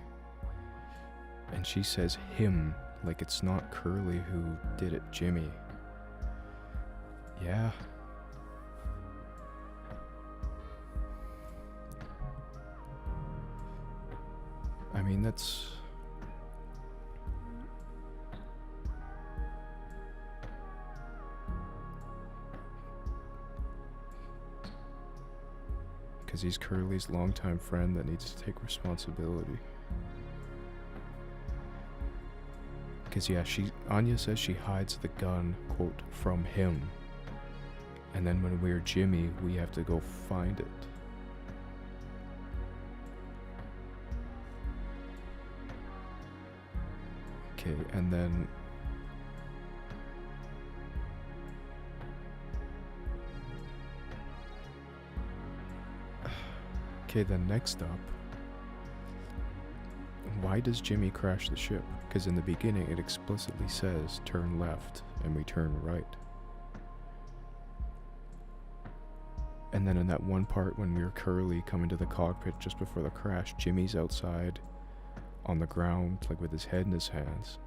And she says him, like it's not Curly who did it, Jimmy. Yeah. I mean, that's... because he's Curly's longtime friend that needs to take responsibility. Because, yeah, Anya says she hides the gun, quote, from him. And then when we're Jimmy, we have to go find it. Okay, and then... Okay, then next up... Why does Jimmy crash the ship? Because in the beginning it explicitly says turn left and we turn right. And then in that one part when we're Curly coming to the cockpit just before the crash, Jimmy's outside on the ground, like with his head in his hands.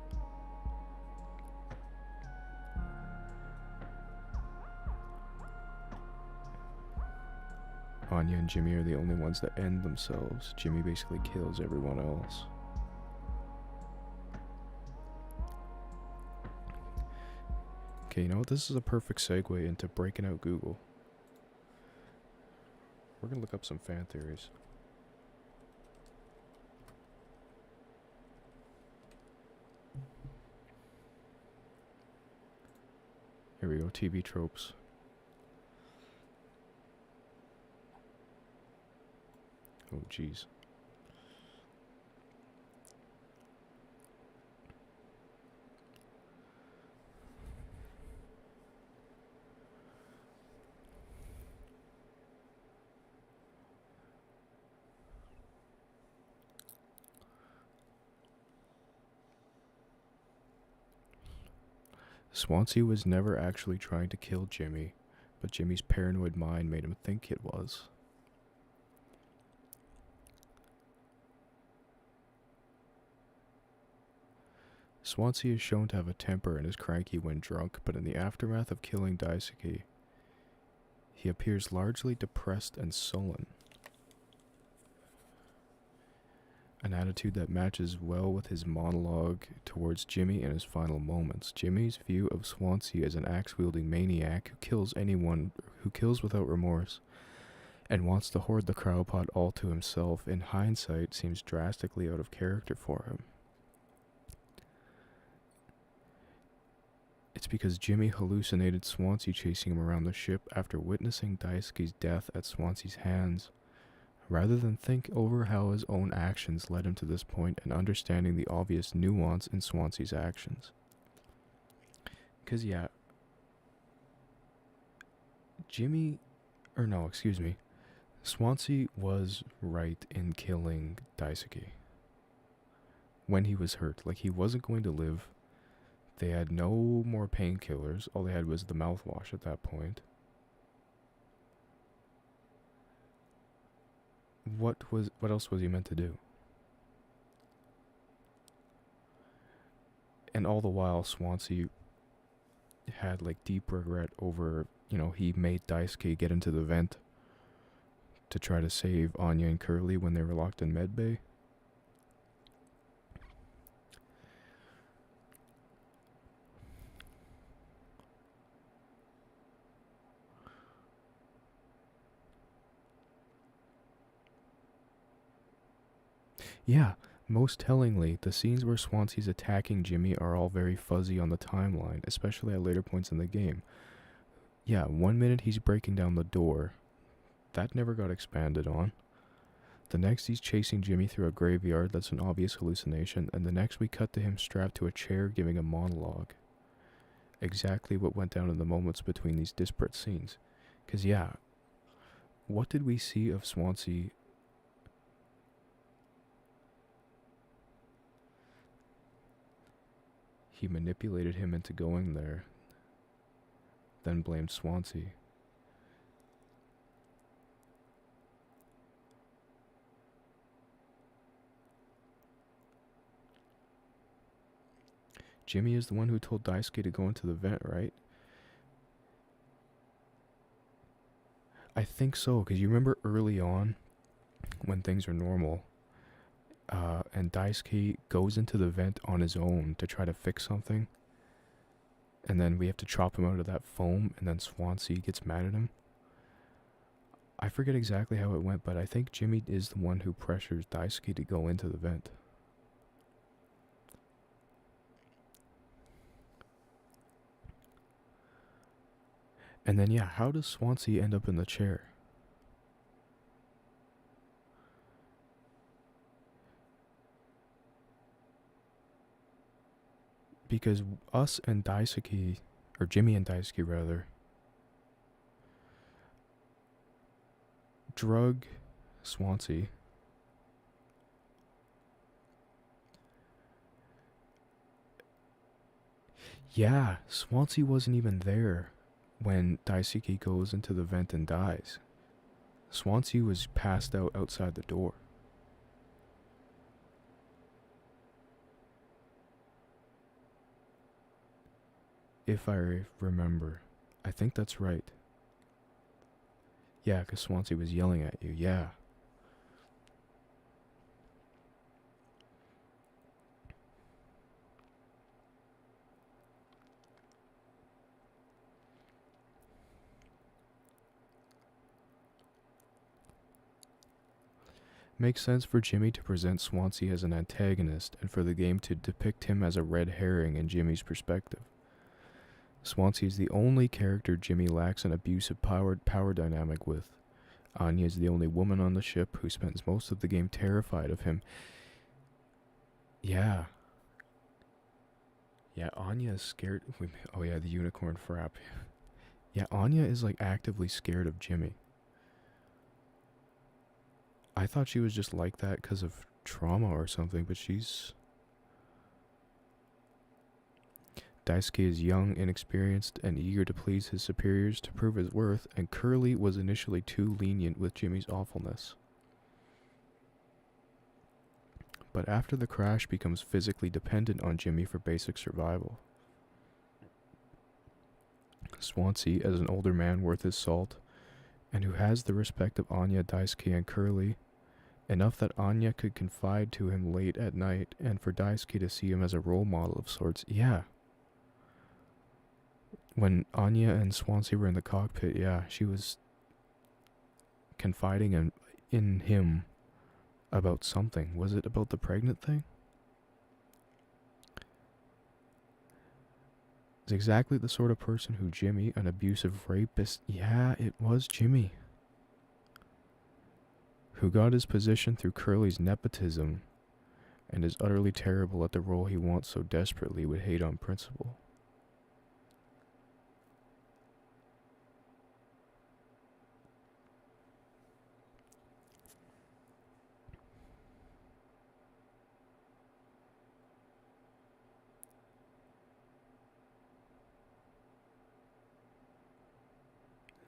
Anya and Jimmy are the only ones that end themselves. Jimmy basically kills everyone else. Okay, you know what? This is a perfect segue into breaking out Google. We're gonna look up some fan theories. Here we go, TV tropes. Oh, jeez. Swansea was never actually trying to kill Jimmy, but Jimmy's paranoid mind made him think it was. Swansea is shown to have a temper and is cranky when drunk, but in the aftermath of killing Daisuke, he appears largely depressed and sullen. An attitude that matches well with his monologue towards Jimmy in his final moments. Jimmy's view of Swansea as an axe-wielding maniac who kills anyone, who kills without remorse, and wants to hoard the crowpot all to himself, in hindsight seems drastically out of character for him. It's because Jimmy hallucinated Swansea chasing him around the ship after witnessing Daisuke's death at Swansea's hands, rather than think over how his own actions led him to this point and understanding the obvious nuance in Swansea's actions. Because, yeah, Swansea was right in killing Daisuke when he was hurt. Like, he wasn't going to live. They had no more painkillers. All they had was the mouthwash at that point. What else was he meant to do? And all the while, Swansea had like deep regret over, he made Daisuke get into the vent to try to save Anya and Curly when they were locked in medbay. Yeah, most tellingly, the scenes where Swansea's attacking Jimmy are all very fuzzy on the timeline, especially at later points in the game. Yeah, 1 minute he's breaking down the door. That never got expanded on. The next he's chasing Jimmy through a graveyard, that's an obvious hallucination, and the next we cut to him strapped to a chair giving a monologue. Exactly what went down in the moments between these disparate scenes. 'Cause yeah, what did we see of Swansea? He manipulated him into going there, then blamed Swansea. Jimmy is the one who told Daisuke to go into the vent, right? I think so, because you remember early on, when things are normal, and Daisuke goes into the vent on his own to try to fix something. And then we have to chop him out of that foam, and then Swansea gets mad at him. I forget exactly how it went, but I think Jimmy is the one who pressures Daisuke to go into the vent. And then, yeah, how does Swansea end up in the chair? Because us and Daisuke, or Jimmy and Daisuke rather, drug Swansea. Yeah, Swansea wasn't even there when Daisuke goes into the vent and dies. Swansea was passed out outside the door. If I remember. I think that's right. Yeah, because Swansea was yelling at you, yeah. Makes sense for Jimmy to present Swansea as an antagonist and for the game to depict him as a red herring in Jimmy's perspective. Swansea is the only character Jimmy lacks an abusive power dynamic with. Anya is the only woman on the ship who spends most of the game terrified of him. Yeah. Yeah, Anya is scared. Oh yeah, the unicorn frap. Yeah, Anya is like actively scared of Jimmy. I thought she was just like that because of trauma or something, but she's... Daisuke is young, inexperienced, and eager to please his superiors to prove his worth, and Curly was initially too lenient with Jimmy's awfulness. But after the crash becomes physically dependent on Jimmy for basic survival. Swansea, as an older man worth his salt, and who has the respect of Anya, Daisuke, and Curly, enough that Anya could confide to him late at night, and for Daisuke to see him as a role model of sorts. Yeah. When Anya and Swansea were in the cockpit, yeah, she was confiding in him about something. Was it about the pregnant thing? It's exactly the sort of person who Jimmy, an abusive rapist... Yeah, it was Jimmy. Who got his position through Curly's nepotism and is utterly terrible at the role he wants so desperately, would hate on principle.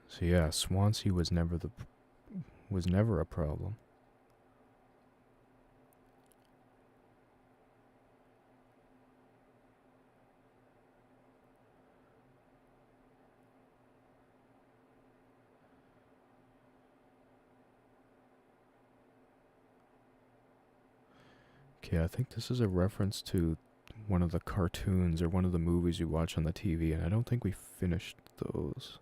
So yeah, Swansea was never a problem. Okay, I think this is a reference to one of the cartoons or one of the movies you watch on the TV, and I don't think we finished those.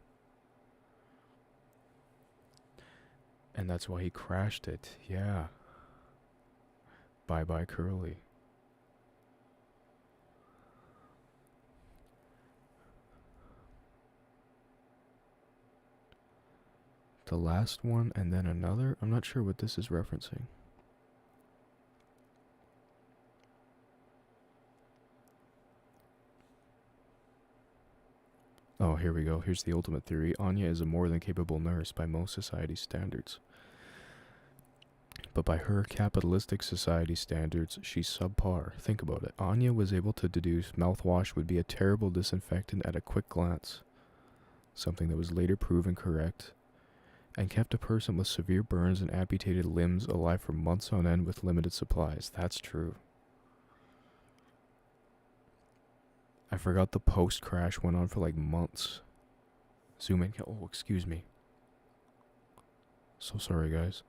And that's why he crashed it, yeah. Bye bye Curly. The last one and then another? I'm not sure what this is referencing. Oh, here we go. Here's the ultimate theory. Anya is a more than capable nurse by most society standards. But by her capitalistic society standards, she's subpar. Think about it. Anya was able to deduce mouthwash would be a terrible disinfectant at a quick glance, something that was later proven correct, and kept a person with severe burns and amputated limbs alive for months on end with limited supplies. That's true. I forgot the post-crash went on for like months. Zoom in. Oh, excuse me. So sorry, guys.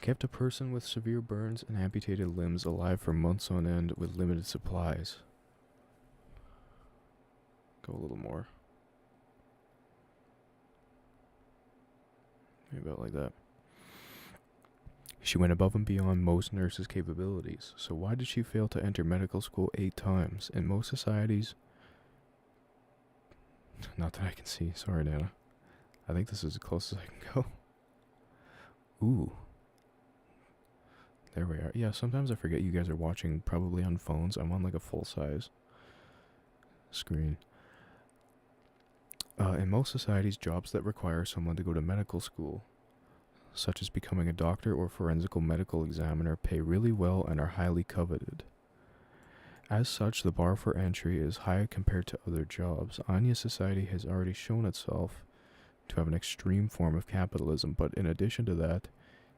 kept a person with severe burns and amputated limbs alive for months on end with limited supplies. Go a little more. Maybe about like that. She went above and beyond most nurses' capabilities, so why did she fail to enter medical school 8 times? In most societies... Not that I can see, sorry Nana. I think this is as close as I can go. Ooh. There we are. Yeah, sometimes I forget you guys are watching probably on phones. I'm on like a full-size screen. In most societies, jobs that require someone to go to medical school, such as becoming a doctor or forensic medical examiner, pay really well and are highly coveted. As such, the bar for entry is high compared to other jobs. Anya's society has already shown itself to have an extreme form of capitalism, but in addition to that,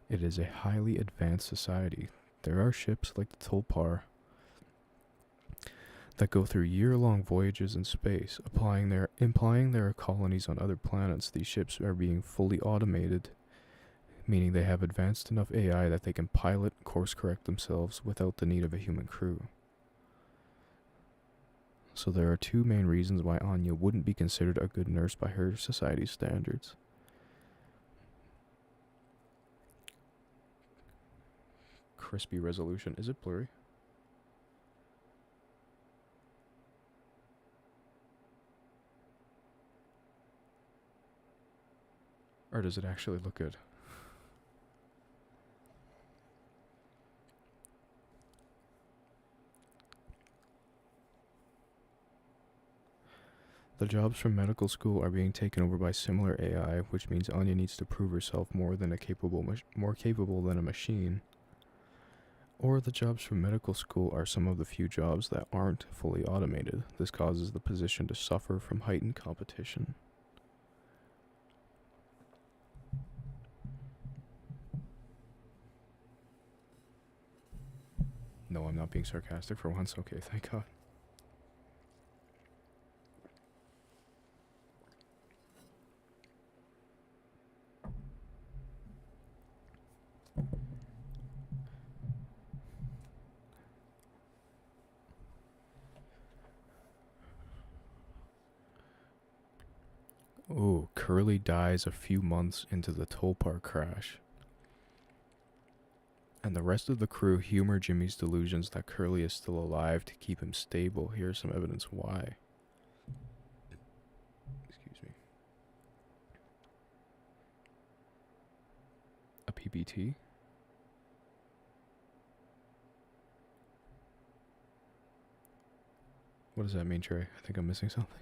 it is a highly advanced society. There are ships like the Tulpar that go through year-long voyages in space, implying there are colonies on other planets. These ships are being fully automated, meaning they have advanced enough AI that they can pilot, course-correct themselves without the need of a human crew. So there are 2 main reasons why Anya wouldn't be considered a good nurse by her society's standards. Crispy resolution. Is it blurry? Or does it actually look good? The jobs from medical school are being taken over by similar AI, which means Anya needs to prove herself more capable than a machine. Or the jobs from medical school are some of the few jobs that aren't fully automated. This causes the position to suffer from heightened competition. No, I'm not being sarcastic for once. Okay, thank God. Oh, Curly dies a few months into the Tulpar crash. And the rest of the crew humor Jimmy's delusions that Curly is still alive to keep him stable. Here's some evidence why. Excuse me. A PPT? What does that mean, Trey? I think I'm missing something.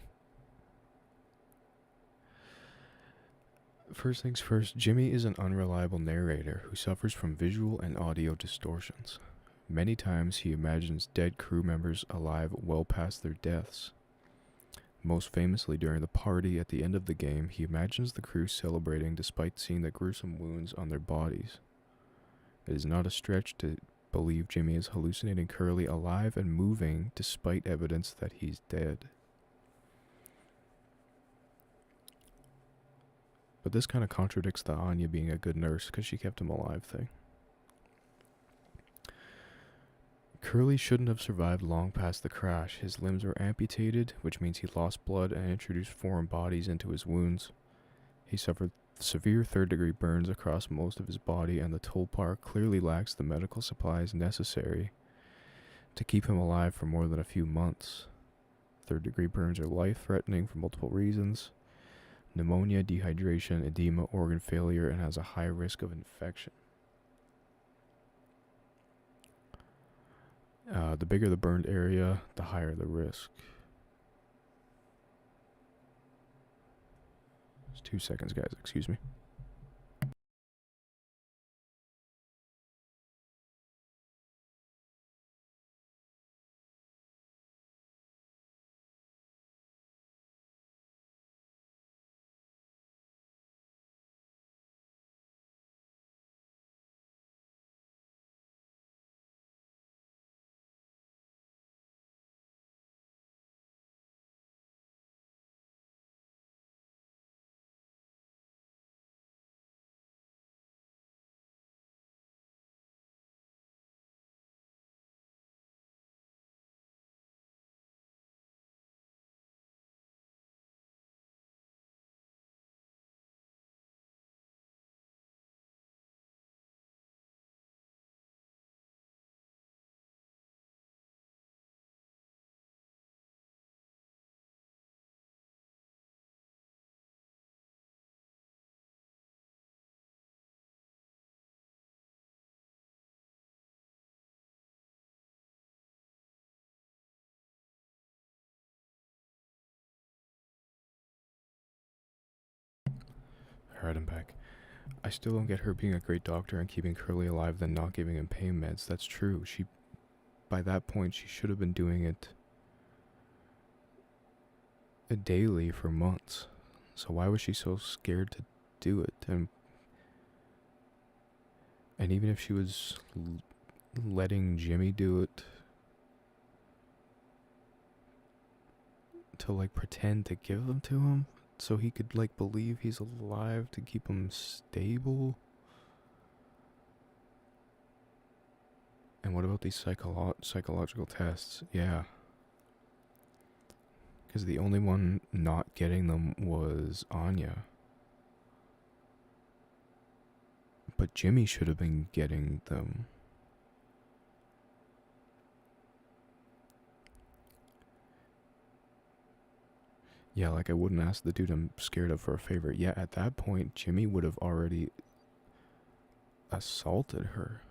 First things first, Jimmy is an unreliable narrator who suffers from visual and audio distortions. Many times he imagines dead crew members alive well past their deaths. Most famously during the party at the end of the game, he imagines the crew celebrating despite seeing the gruesome wounds on their bodies. It is not a stretch to believe Jimmy is hallucinating Curly alive and moving despite evidence that he's dead. But this kind of contradicts the Anya being a good nurse because she kept him alive thing. Curly shouldn't have survived long past the crash. His limbs were amputated, which means he lost blood and introduced foreign bodies into his wounds. He suffered severe 3rd-degree burns across most of his body, and the Tulpar clearly lacks the medical supplies necessary to keep him alive for more than a few months. 3rd-degree burns are life-threatening for multiple reasons: pneumonia, dehydration, edema, organ failure, and has a high risk of infection. The bigger the burned area, the higher the risk. Just 2 seconds, guys. Excuse me. Alright, I'm back. I still don't get her being a great doctor and keeping Curly alive than not giving him pain meds. That's true. By that point, she should have been doing it daily for months. So why was she so scared to do it? And even if she was letting Jimmy do it to like pretend to give them to him so he could like believe he's alive to keep him stable. And what about these psychological tests? Yeah. Because the only one not getting them was Anya. But Jimmy should have been getting them. Yeah, like I wouldn't ask the dude I'm scared of for a favor. Yeah, at that point, Jimmy would have already assaulted her.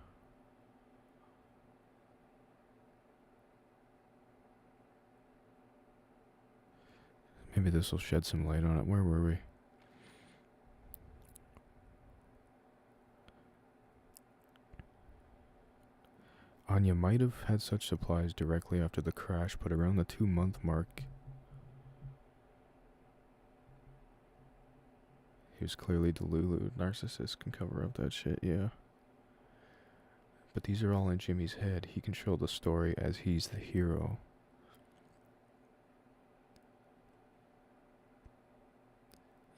Maybe this will shed some light on it. Where were we? Anya might have had such supplies directly after the crash, but around the 2-month mark, he was clearly delulu. Narcissists can cover up that shit, yeah. But these are all in Jimmy's head. He controlled the story as he's the hero.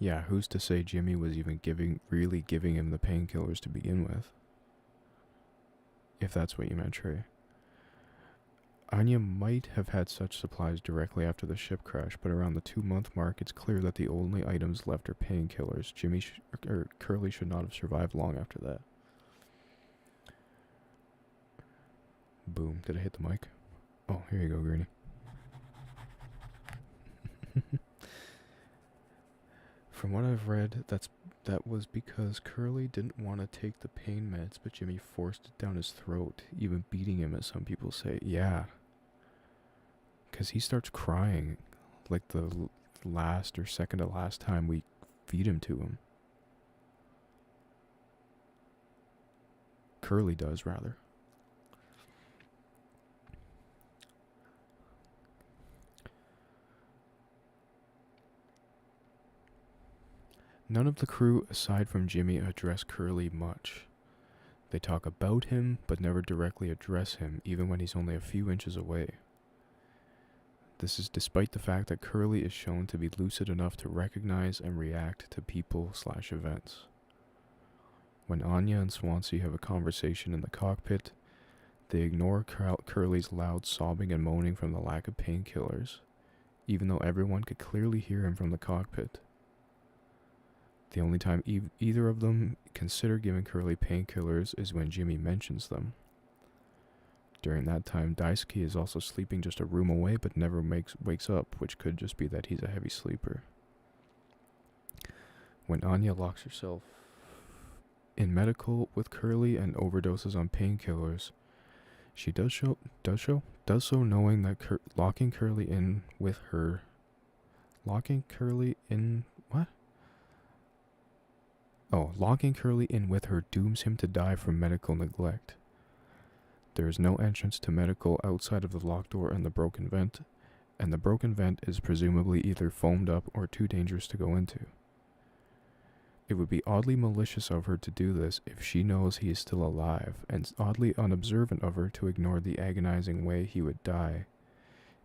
Yeah, who's to say Jimmy was even really giving him the painkillers to begin with? If that's what you meant, Trey. Anya might have had such supplies directly after the ship crash, but around the 2-month mark, it's clear that the only items left are painkillers. Curly should not have survived long after that. Boom. Did I hit the mic? Oh, here you go, Greenie. From what I've read, that was because Curly didn't want to take the pain meds, but Jimmy forced it down his throat, even beating him, as some people say. Yeah. Because he starts crying like the last or second to last time we feed him to him. Curly does, rather. None of the crew, aside from Jimmy, address Curly much. They talk about him, but never directly address him, even when he's only a few inches away. This is despite the fact that Curly is shown to be lucid enough to recognize and react to people/events. When Anya and Swansea have a conversation in the cockpit, they ignore Curly's loud sobbing and moaning from the lack of painkillers, even though everyone could clearly hear him from the cockpit. The only time either of them consider giving Curly painkillers is when Jimmy mentions them. During that time, Daisuke is also sleeping just a room away but never wakes up, which could just be that he's a heavy sleeper. When Anya locks herself in medical with Curly and overdoses on painkillers, she does so knowing that locking Curly in with her dooms him to die from medical neglect. There is no entrance to medical outside of the locked door and the broken vent, and the broken vent is presumably either foamed up or too dangerous to go into. It would be oddly malicious of her to do this if she knows he is still alive, and oddly unobservant of her to ignore the agonizing way he would die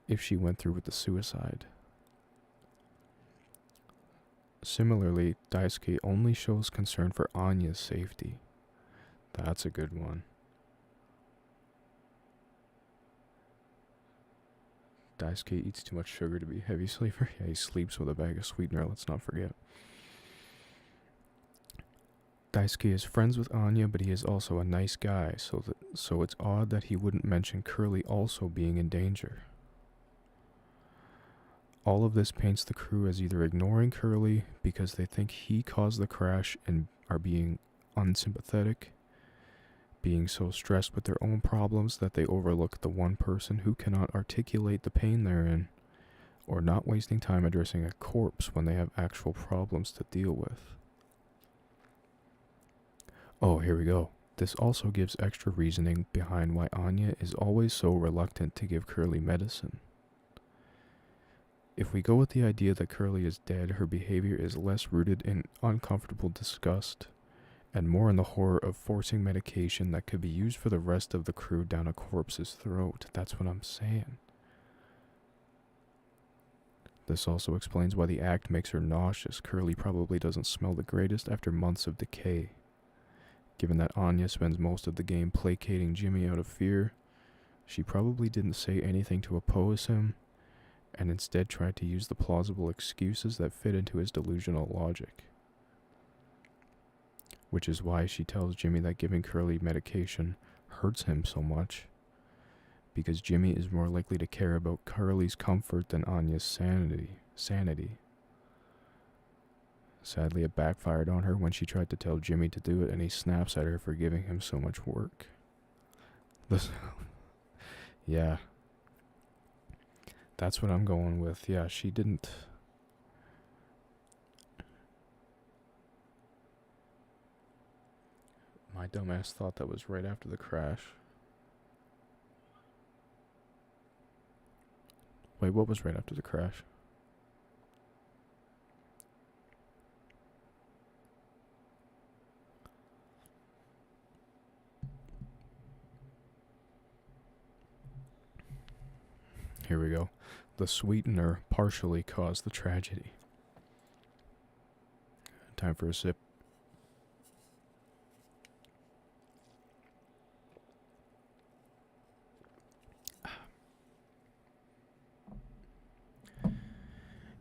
if she went through with the suicide. Similarly, Daisuke only shows concern for Anya's safety. That's a good one. Daisuke eats too much sugar to be a heavy sleeper. Yeah, he sleeps with a bag of sweetener, let's not forget. Daisuke is friends with Anya, but he is also a nice guy, so it's odd that he wouldn't mention Curly also being in danger. All of this paints the crew as either ignoring Curly because they think he caused the crash and are being unsympathetic, being so stressed with their own problems that they overlook the one person who cannot articulate the pain they're in, or not wasting time addressing a corpse when they have actual problems to deal with. Oh, here we go. This also gives extra reasoning behind why Anya is always so reluctant to give Curly medicine. If we go with the idea that Curly is dead, her behavior is less rooted in uncomfortable disgust and more in the horror of forcing medication that could be used for the rest of the crew down a corpse's throat. That's what I'm saying. This also explains why the act makes her nauseous. Curly probably doesn't smell the greatest after months of decay. Given that Anya spends most of the game placating Jimmy out of fear, she probably didn't say anything to oppose him, and instead tried to use the plausible excuses that fit into his delusional logic. Which is why she tells Jimmy that giving Curly medication hurts him so much, because Jimmy is more likely to care about Curly's comfort than Anya's sanity. Sadly, it backfired on her when she tried to tell Jimmy to do it, and he snaps at her for giving him so much work. Yeah. That's what I'm going with. Yeah, she didn't. My dumbass thought that was right after the crash. Wait, what was right after the crash? Here we go. The sweetener partially caused the tragedy. Time for a sip.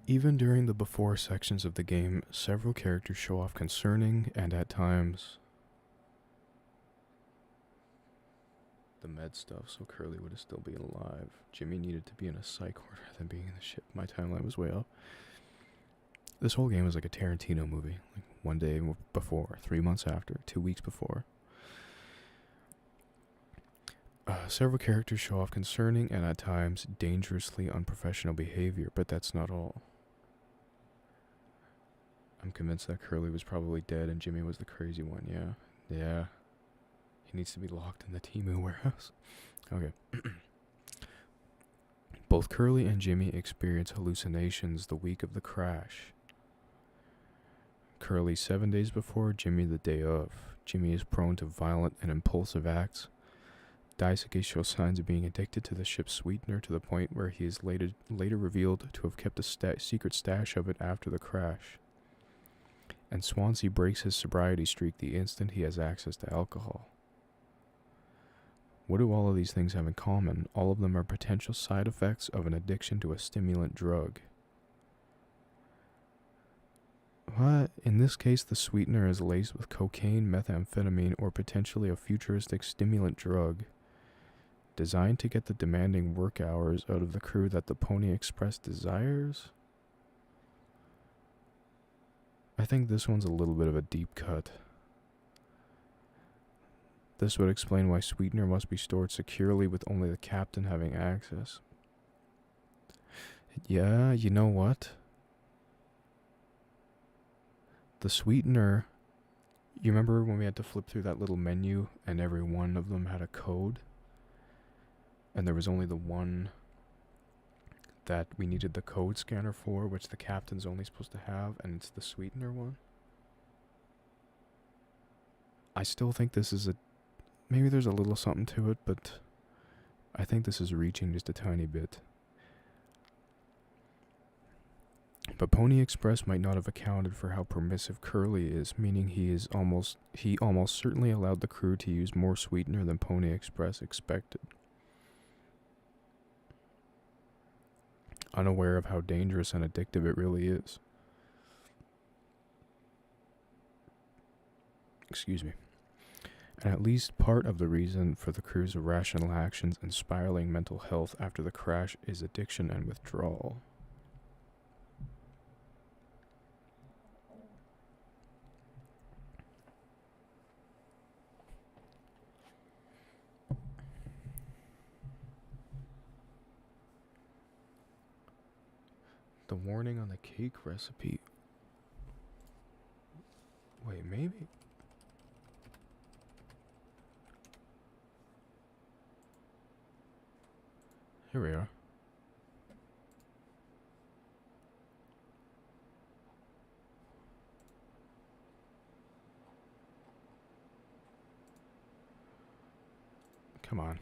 Even during the before sections of the game, several characters show off concerning and at times the med stuff, so Curly would still be alive. Jimmy needed to be in a psych ward rather than being in the ship. My timeline was way off. This whole game was like a Tarantino movie. Like 1 day before, 3 months after, 2 weeks before. Several characters show off concerning and at times dangerously unprofessional behavior, but that's not all. I'm convinced that Curly was probably dead and Jimmy was the crazy one, yeah. He needs to be locked in the Temu warehouse. Okay. Both Curly and Jimmy experience hallucinations the week of the crash. Curly 7 days before, Jimmy the day of. Jimmy is prone to violent and impulsive acts. Daisuke shows signs of being addicted to the ship's sweetener to the point where he is later revealed to have kept a secret stash of it after the crash. And Swansea breaks his sobriety streak the instant he has access to alcohol. What do all of these things have in common? All of them are potential side effects of an addiction to a stimulant drug. What? In this case, the sweetener is laced with cocaine, methamphetamine, or potentially a futuristic stimulant drug designed to get the demanding work hours out of the crew that the Pony Express desires? I think this one's a little bit of a deep cut. This would explain why sweetener must be stored securely with only the captain having access. Yeah, you know what? The sweetener, you remember when we had to flip through that little menu and every one of them had a code? And there was only the one that we needed the code scanner for, which the captain's only supposed to have, and it's the sweetener one. I still think this is maybe there's a little something to it, but I think this is reaching just a tiny bit. But Pony Express might not have accounted for how permissive Curly is, meaning he almost certainly allowed the crew to use more sweetener than Pony Express expected. Unaware of how dangerous and addictive it really is. Excuse me. And at least part of the reason for the crew's irrational actions and spiraling mental health after the crash is addiction and withdrawal. The warning on the cake recipe. Wait, maybe? Here we are. Come on.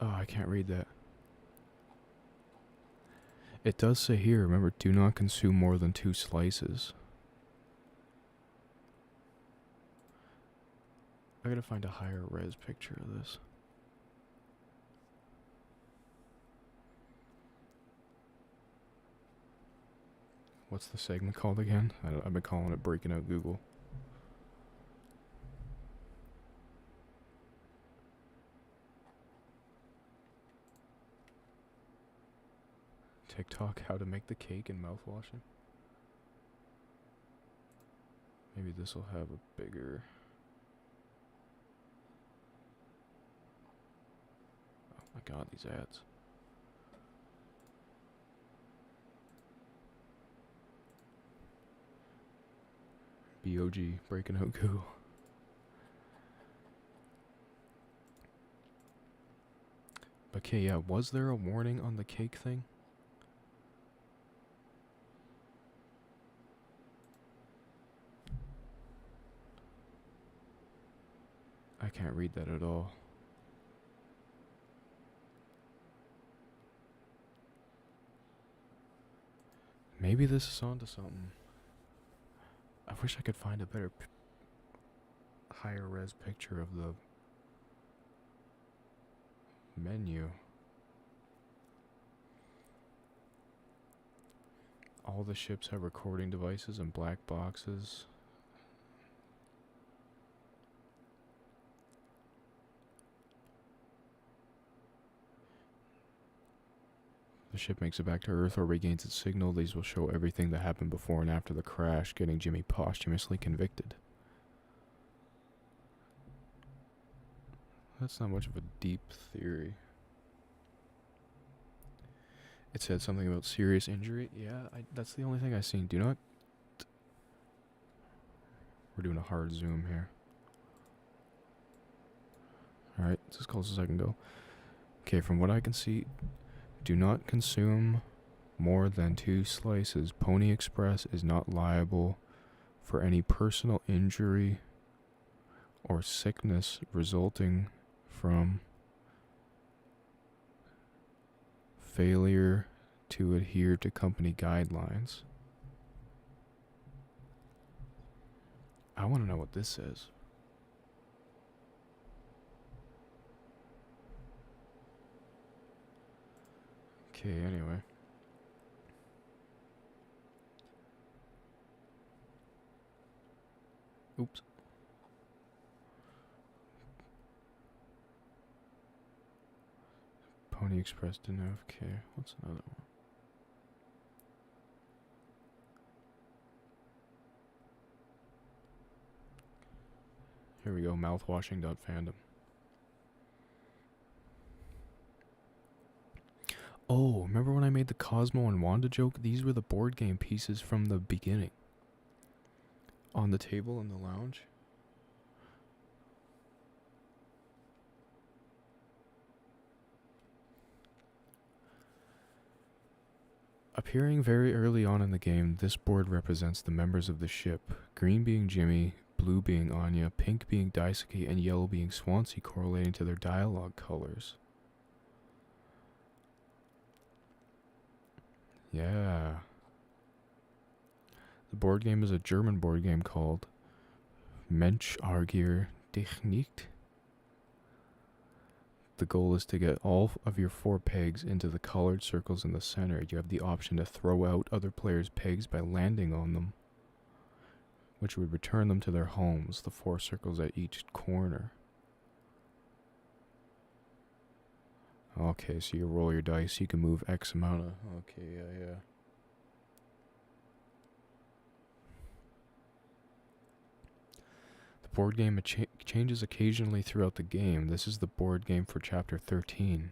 Oh, I can't read that. It does say here, remember, do not consume more than 2 slices. I gotta find a higher res picture of this. What's the segment called again? I've been calling it Breaking Out Google. TikTok, how to make the cake and mouthwashing. Maybe this will have a bigger... Oh my god, these ads. BOG, Breaking Out Google. Okay, yeah, was there a warning on the cake thing? I can't read that at all. Maybe this is onto something. I wish I could find a better higher res picture of the menu. All the ships have recording devices and black boxes. The ship makes it back to Earth or regains its signal. These will show everything that happened before and after the crash, getting Jimmy posthumously convicted. That's not much of a deep theory. It said something about serious injury. Yeah, that's the only thing I've seen. Do not... We're doing a hard zoom here. Alright, it's as close as I can go. Okay, from what I can see... Do not consume more than 2 slices. Pony Express is not liable for any personal injury or sickness resulting from failure to adhere to company guidelines. I want to know what this says. Okay, anyway. Oops. Pony Express didn't have... Okay, what's another one? Here we go, mouthwashing.fandom. Oh, remember when I made the Cosmo and Wanda joke? These were the board game pieces from the beginning. On the table in the lounge. Appearing very early on in the game, this board represents the members of the ship. Green being Jimmy, blue being Anya, pink being Daisuke, and yellow being Swansea, correlating to their dialogue colors. Yeah. The board game is a German board game called Mensch-Argier Technik. The goal is to get all of your 4 pegs into the colored circles in the center. You have the option to throw out other players' pegs by landing on them, which would return them to their homes, the 4 circles at each corner. Okay, so you roll your dice, you can move X amount of... Okay, yeah. The board game changes occasionally throughout the game. This is the board game for Chapter 13.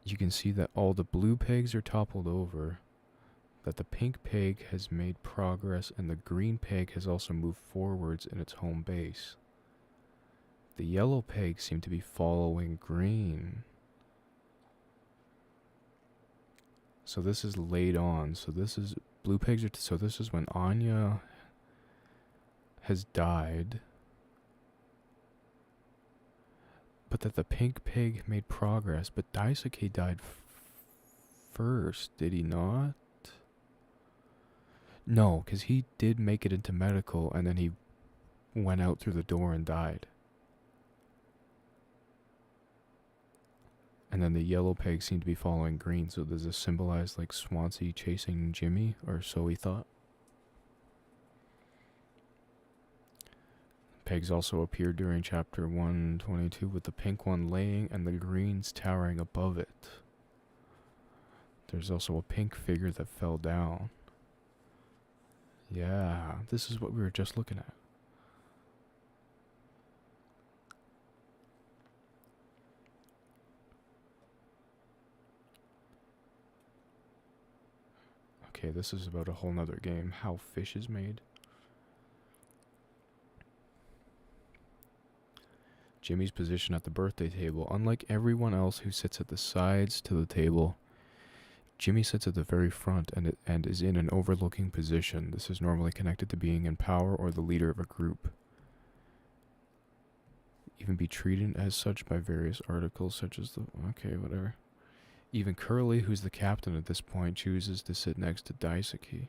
You can see that all the blue pegs are toppled over, that the pink peg has made progress, and the green peg has also moved forwards in its home base. The yellow pegs seem to be following green. So this is laid on. So this is blue pegs are. So this is when Anya has died, but that the pink pig made progress. But Daisuke died first, did he not? No, because he did make it into medical, and then he went out through the door and died. And then the yellow pegs seem to be following green, so does this symbolize like Swansea chasing Jimmy, or so he thought? Pegs also appeared during chapter 122 with the pink one laying and the greens towering above it. There's also a pink figure that fell down. Yeah, this is what we were just looking at. Okay, this is about a whole nother game. How fish is made. Jimmy's position at the birthday table. Unlike everyone else who sits at the sides to the table, Jimmy sits at the very front and is in an overlooking position. This is normally connected to being in power or the leader of a group. Even be treated as such by various articles such as the... Okay, whatever. Even Curly, who's the captain at this point, chooses to sit next to Daisuke.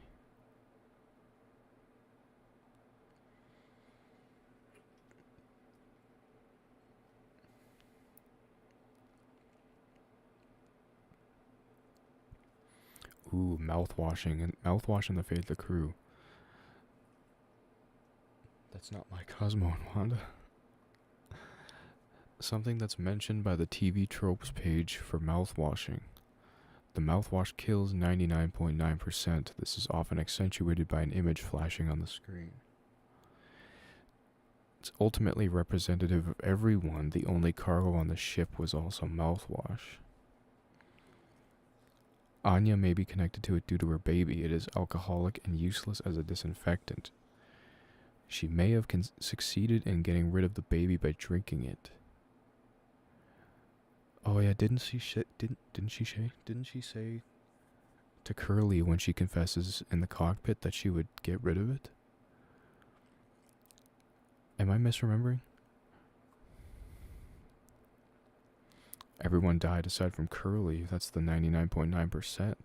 Ooh, mouthwashing. And mouthwash in the fate of the crew. That's not my Cosmo and Wanda. Something that's mentioned by the TV tropes page for mouthwashing. The mouthwash kills 99.9%. This is often accentuated by an image flashing on the screen. It's ultimately representative of everyone. The only cargo on the ship was also mouthwash. Anya may be connected to it due to her baby. It is alcoholic and useless as a disinfectant. She may have succeeded in getting rid of the baby by drinking it. Oh yeah, didn't she say to Curly when she confesses in the cockpit that she would get rid of it? Am I misremembering? Everyone died aside from Curly. That's the 99.9%.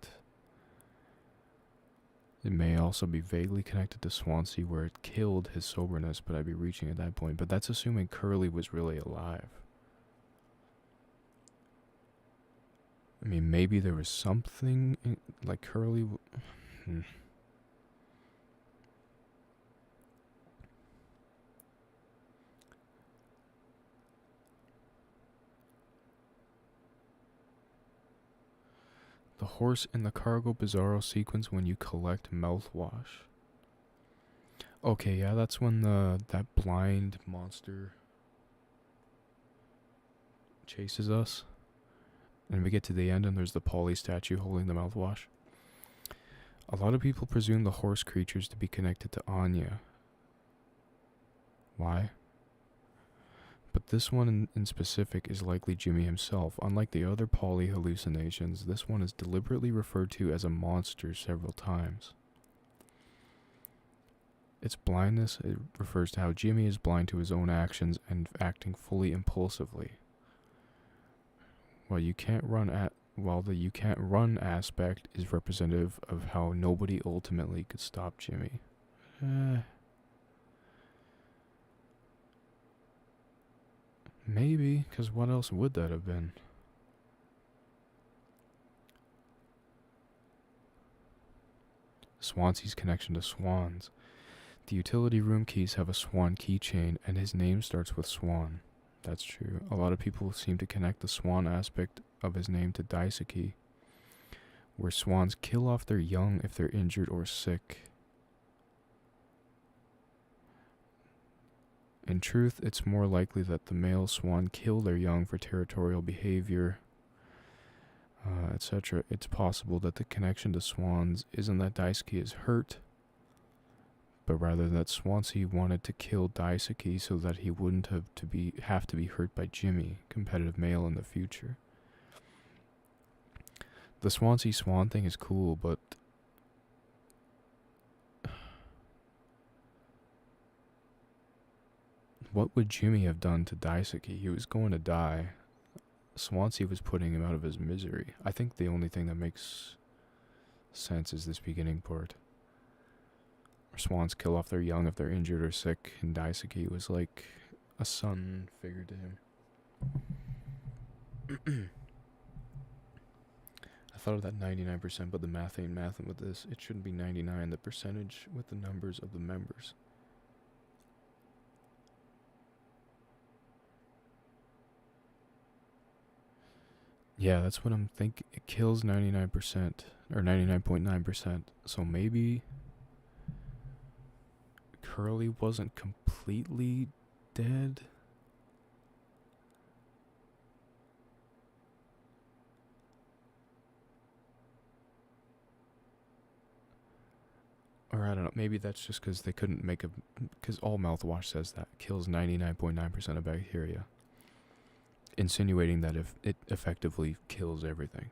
It may also be vaguely connected to Swansea where it killed his soberness, but I'd be reaching at that point. But that's assuming Curly was really alive. I mean, maybe there was something like Curly... The horse in the cargo bizarro sequence when you collect mouthwash. Okay, yeah, that's when that blind monster chases us. And we get to the end and there's the Polly statue holding the mouthwash. A lot of people presume the horse creatures to be connected to Anya. Why? But this one in specific is likely Jimmy himself. Unlike the other Polly hallucinations, this one is deliberately referred to as a monster several times. Its blindness, it refers to how Jimmy is blind to his own actions and acting fully impulsively. While the you can't run aspect is representative of how nobody ultimately could stop Jimmy. Maybe, because what else would that have been? Swansea's connection to swans. The utility room keys have a swan keychain, and his name starts with Swan. That's true. A lot of people seem to connect the swan aspect of his name to Daisuke, where swans kill off their young if they're injured or sick. In truth, it's more likely that the male swan kill their young for territorial behavior, etc. It's possible that the connection to swans isn't that Daisuke is hurt, but rather that Swansea wanted to kill Daisuke so that he wouldn't have to be hurt by Jimmy, competitive male, in the future. The Swansea Swan thing is cool, but what would Jimmy have done to Daisuke? He was going to die. Swansea was putting him out of his misery. I think the only thing that makes sense is this beginning part. Swans kill off their young if they're injured or sick, and Daisuke was like a son figure to him. I thought of that 99%, but the math ain't mathin' with this. It shouldn't be 99, the percentage with the numbers of the members. Yeah, that's what I'm thinking. It kills 99%, or 99.9%. So maybe Curly wasn't completely dead. Or I don't know, maybe that's just because they couldn't make a... Because all mouthwash says that. Kills 99.9% of bacteria. Insinuating that if it effectively kills everything.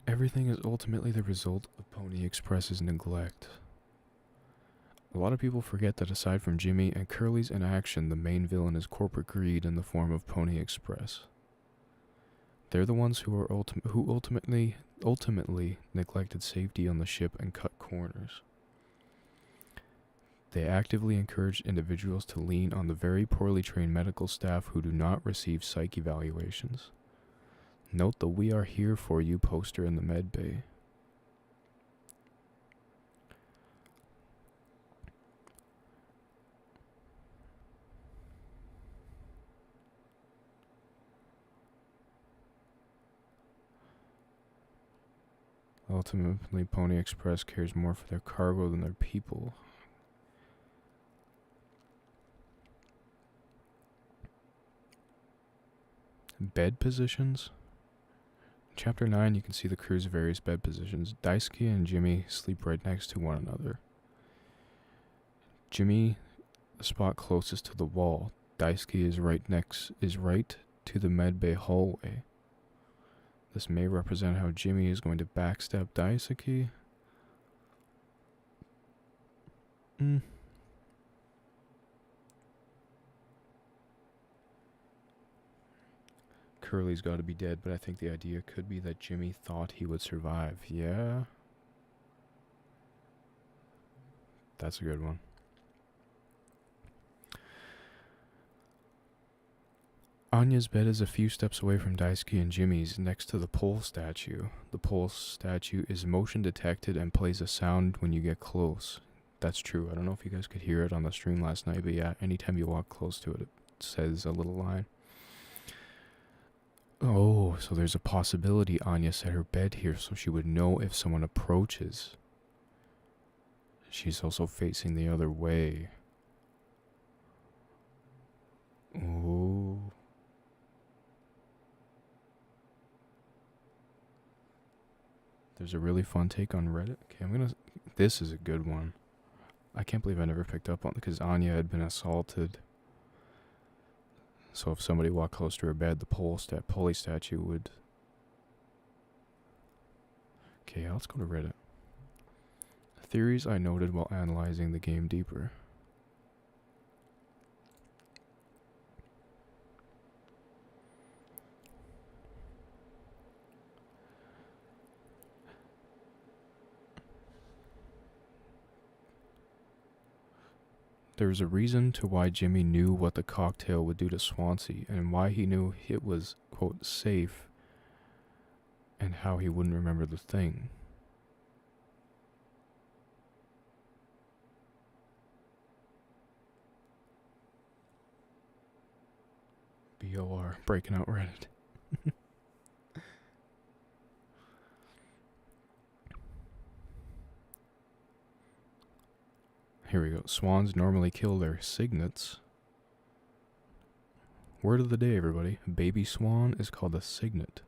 Everything is ultimately the result of Pony Express's neglect. A lot of people forget that aside from Jimmy and Curly's inaction, the main villain is corporate greed in the form of Pony Express. They're the ones who ultimately neglected safety on the ship and cut corners. They actively encourage individuals to lean on the very poorly trained medical staff who do not receive psych evaluations. Note the "We are here for you" poster in the med bay. Ultimately, Pony Express cares more for their cargo than their people. Bed positions? In Chapter 9, you can see the crew's various bed positions. Daisuke and Jimmy sleep right next to one another. Jimmy, the spot closest to the wall. Daisuke is right to the medbay hallway. This may represent how Jimmy is going to backstab Daisuke. Curly's got to be dead, but I think the idea could be that Jimmy thought he would survive. Yeah? That's a good one. Anya's bed is a few steps away from Daisuke and Jimmy's, next to the pole statue. The pole statue is motion detected and plays a sound when you get close. That's true. I don't know if you guys could hear it on the stream last night, but yeah, anytime you walk close to it, it says a little line. Oh, so there's a possibility Anya set her bed here so she would know if someone approaches. She's also facing the other way. Oh. There's a really fun take on Reddit. Okay, this is a good one. I can't believe I never picked up on it because Anya had been assaulted. So if somebody walked close to her bed, the pulley statue would... Okay, let's go to Reddit. Theories I noted while analyzing the game deeper. There's a reason to why Jimmy knew what the cocktail would do to Swansea, and why he knew it was, quote, safe, and how he wouldn't remember the thing. BOR, breaking out Reddit. Here we go. Swans normally kill their cygnets Word of the day, everybody. Baby swan is called a cygnet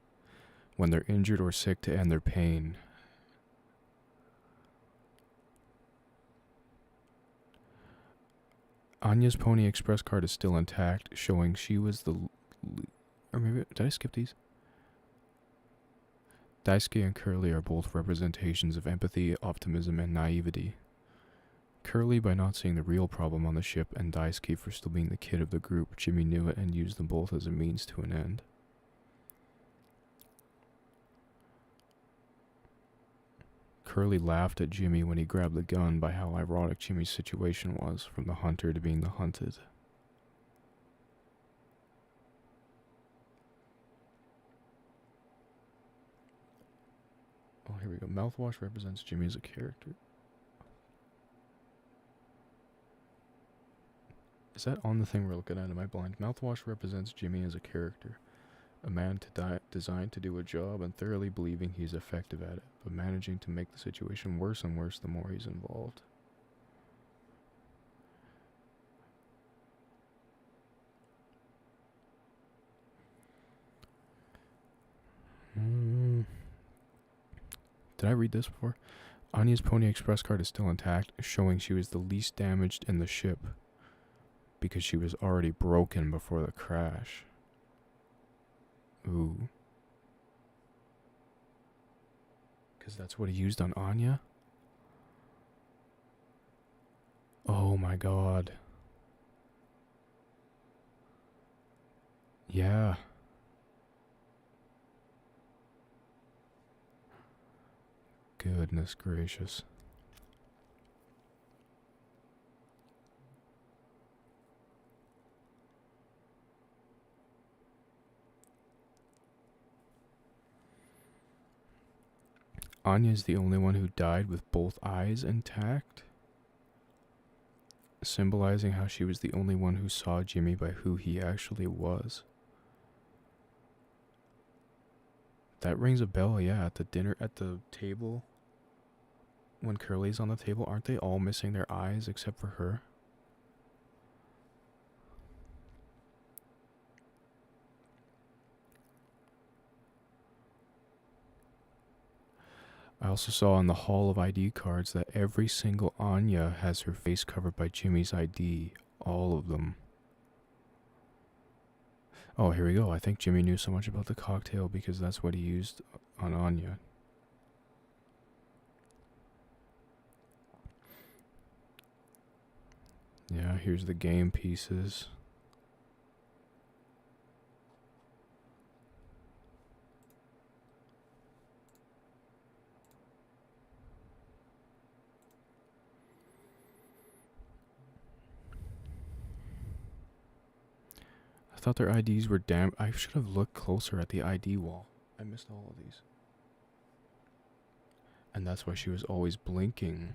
when they're injured or sick to end their pain. Anya's Pony Express card is still intact, showing she was the... Or maybe... Did I skip these? Daisuke and Curly are both representations of empathy, optimism, and naivety. Curly by not seeing the real problem on the ship, and Daisuke for still being the kid of the group. Jimmy knew it and used them both as a means to an end. Curly laughed at Jimmy when he grabbed the gun by how ironic Jimmy's situation was, from the hunter to being the hunted. Oh, here we go. Mouthwash represents Jimmy as a character. Is that on the thing we're looking at? Am I blind? Mouthwash represents Jimmy as a character. A man designed to do a job and thoroughly believing he's effective at it, but managing to make the situation worse and worse the more he's involved. Did I read this before? Anya's Pony Express card is still intact, showing she was the least damaged in the ship because she was already broken before the crash. Ooh. Because that's what he used on Anya? Oh my god. Yeah. Goodness gracious. Anya's the only one who died with both eyes intact, symbolizing how she was the only one who saw Jimmy by who he actually was. That rings a bell, yeah, at the table. When Curly's on the table, aren't they all missing their eyes except for her? I also saw in the Hall of ID cards that every single Anya has her face covered by Jimmy's ID. All of them. Oh, here we go. I think Jimmy knew so much about the cocktail because that's what he used on Anya. Yeah, here's the game pieces. I thought their IDs were I should have looked closer at the ID wall. I missed all of these. And that's why she was always blinking.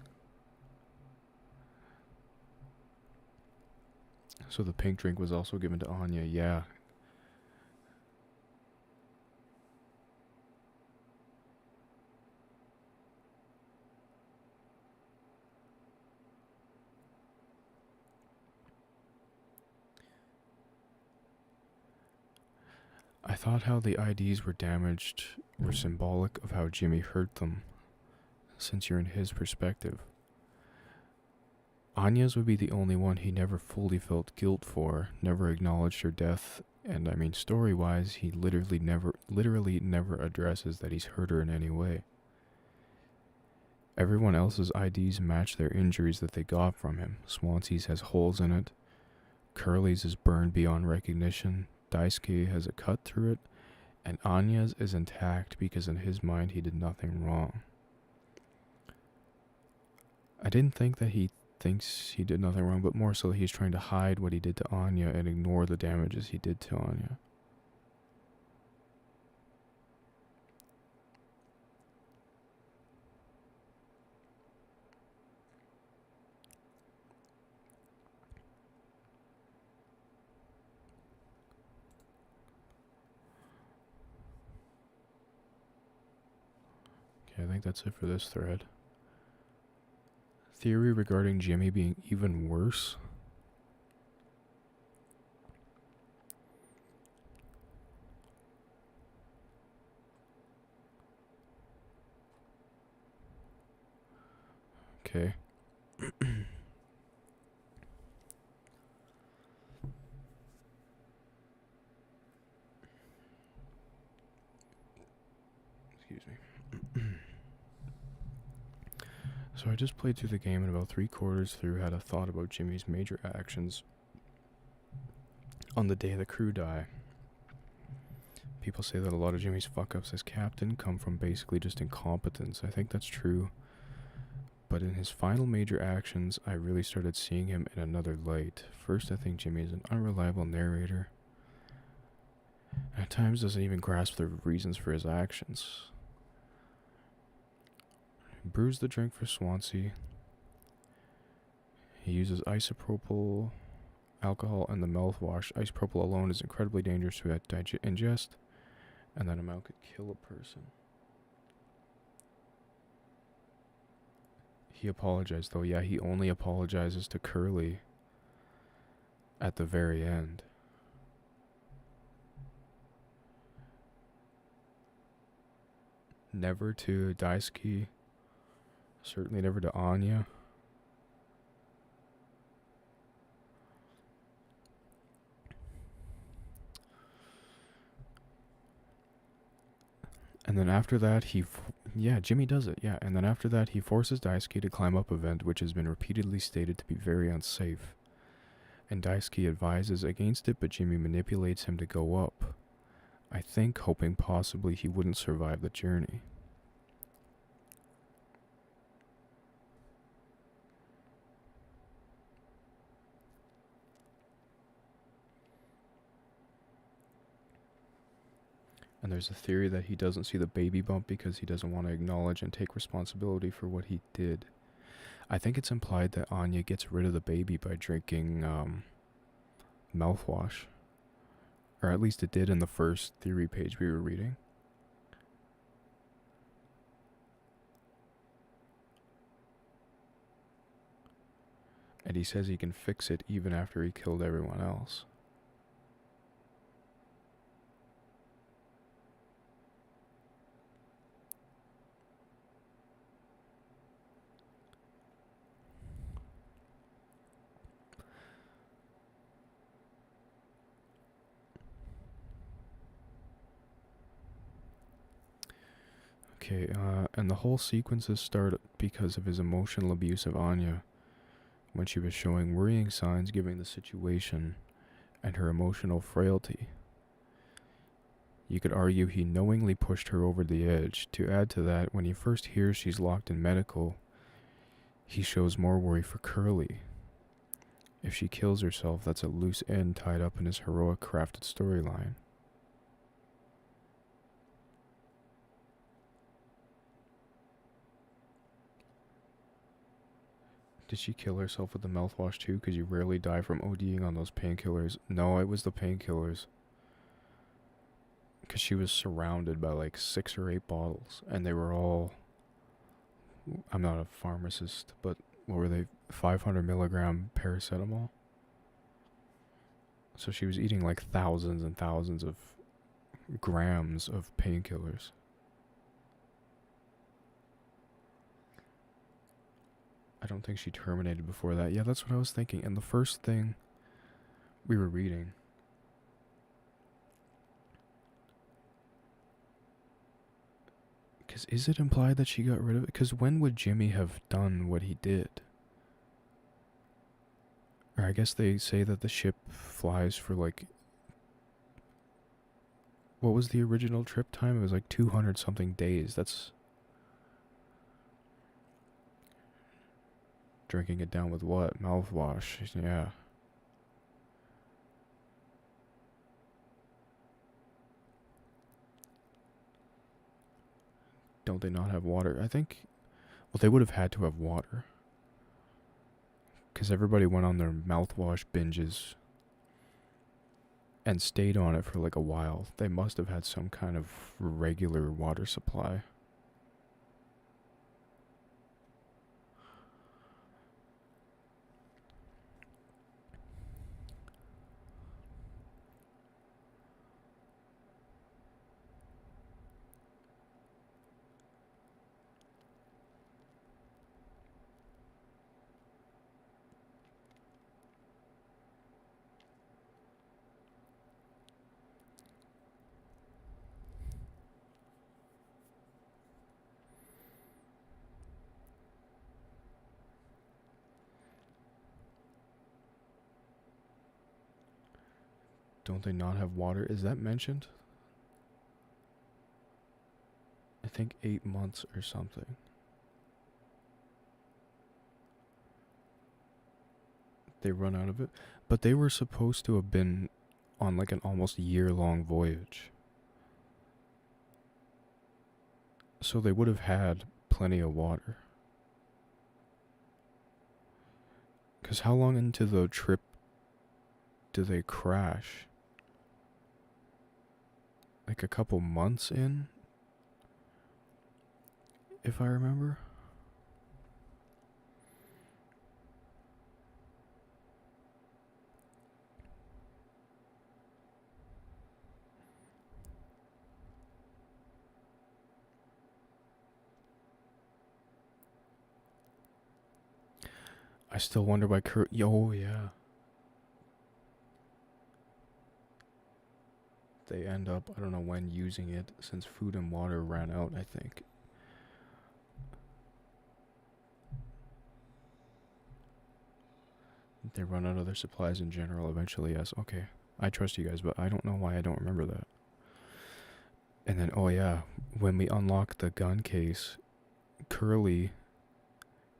So the pink drink was also given to Anya, yeah. I thought how the IDs were damaged were symbolic of how Jimmy hurt them, since you're in his perspective. Anya's would be the only one he never fully felt guilt for, never acknowledged her death, and I mean story-wise, he literally never addresses that he's hurt her in any way. Everyone else's IDs match their injuries that they got from him. Swansea's has holes in it, Curly's is burned beyond recognition, Daisuke has a cut through it, and Anya's is intact because in his mind he did nothing wrong. I didn't think that he thinks he did nothing wrong, but more so he's trying to hide what he did to Anya and ignore the damages he did to Anya. Okay, I think that's it for this thread. Theory regarding Jimmy being even worse. okay. Excuse me. So I just played through the game, and about 3/4 through had a thought about Jimmy's major actions on the day the crew die. People say that a lot of Jimmy's fuck-ups as captain come from basically just incompetence. I think that's true. But in his final major actions, I really started seeing him in another light. First, I think Jimmy is an unreliable narrator. And at times doesn't even grasp the reasons for his actions. He brews the drink for Swansea. He uses isopropyl alcohol and the mouthwash. Isopropyl alone is incredibly dangerous to ingest, and that amount could kill a person. He apologized, though. Yeah, he only apologizes to Curly at the very end. Never to Daisuke. Certainly never to Anya. And then after that, Jimmy does it, yeah. And then after that, he forces Daisuke to climb up a vent, which has been repeatedly stated to be very unsafe. And Daisuke advises against it, but Jimmy manipulates him to go up. I think hoping possibly he wouldn't survive the journey. And there's a theory that he doesn't see the baby bump because he doesn't want to acknowledge and take responsibility for what he did. I think it's implied that Anya gets rid of the baby by drinking mouthwash. Or at least it did in the first theory page we were reading. And he says he can fix it even after he killed everyone else. Okay, and the whole sequences start because of his emotional abuse of Anya, when she was showing worrying signs given the situation and her emotional frailty. You could argue he knowingly pushed her over the edge. To add to that, when he first hears she's locked in medical, he shows more worry for Curly. If she kills herself, that's a loose end tied up in his heroic crafted storyline. Did she kill herself with the mouthwash too? Because you rarely die from ODing on those painkillers. No, it was the painkillers. Because she was surrounded by like 6 or 8 bottles. And they were all... I'm not a pharmacist, but what were they? 500 milligram paracetamol? So she was eating like thousands and thousands of grams of painkillers. I don't think she terminated before that. Yeah, that's what I was thinking. And the first thing we were reading, because is it implied that she got rid of it? Because when would Jimmy have done what he did? Or I guess they say that the ship flies for like... What was the original trip time? It was like 200 something days. That's... Drinking it down with what? Mouthwash. Yeah. Don't they not have water? I think... Well, they would have had to have water. Because everybody went on their mouthwash binges and stayed on it for like a while. They must have had some kind of regular water supply. Don't they not have water? Is that mentioned? I think 8 months or something. They run out of it. But they were supposed to have been on like an almost year-long voyage. So they would have had plenty of water. Because how long into the trip do they crash? Like a couple months in? If I remember. I still wonder why oh, yeah. They end up, I don't know when, using it since food and water ran out, I think. They run out of their supplies in general eventually, yes. Okay. I trust you guys, but I don't know why I don't remember that. And then, oh yeah, when we unlock the gun case, Curly,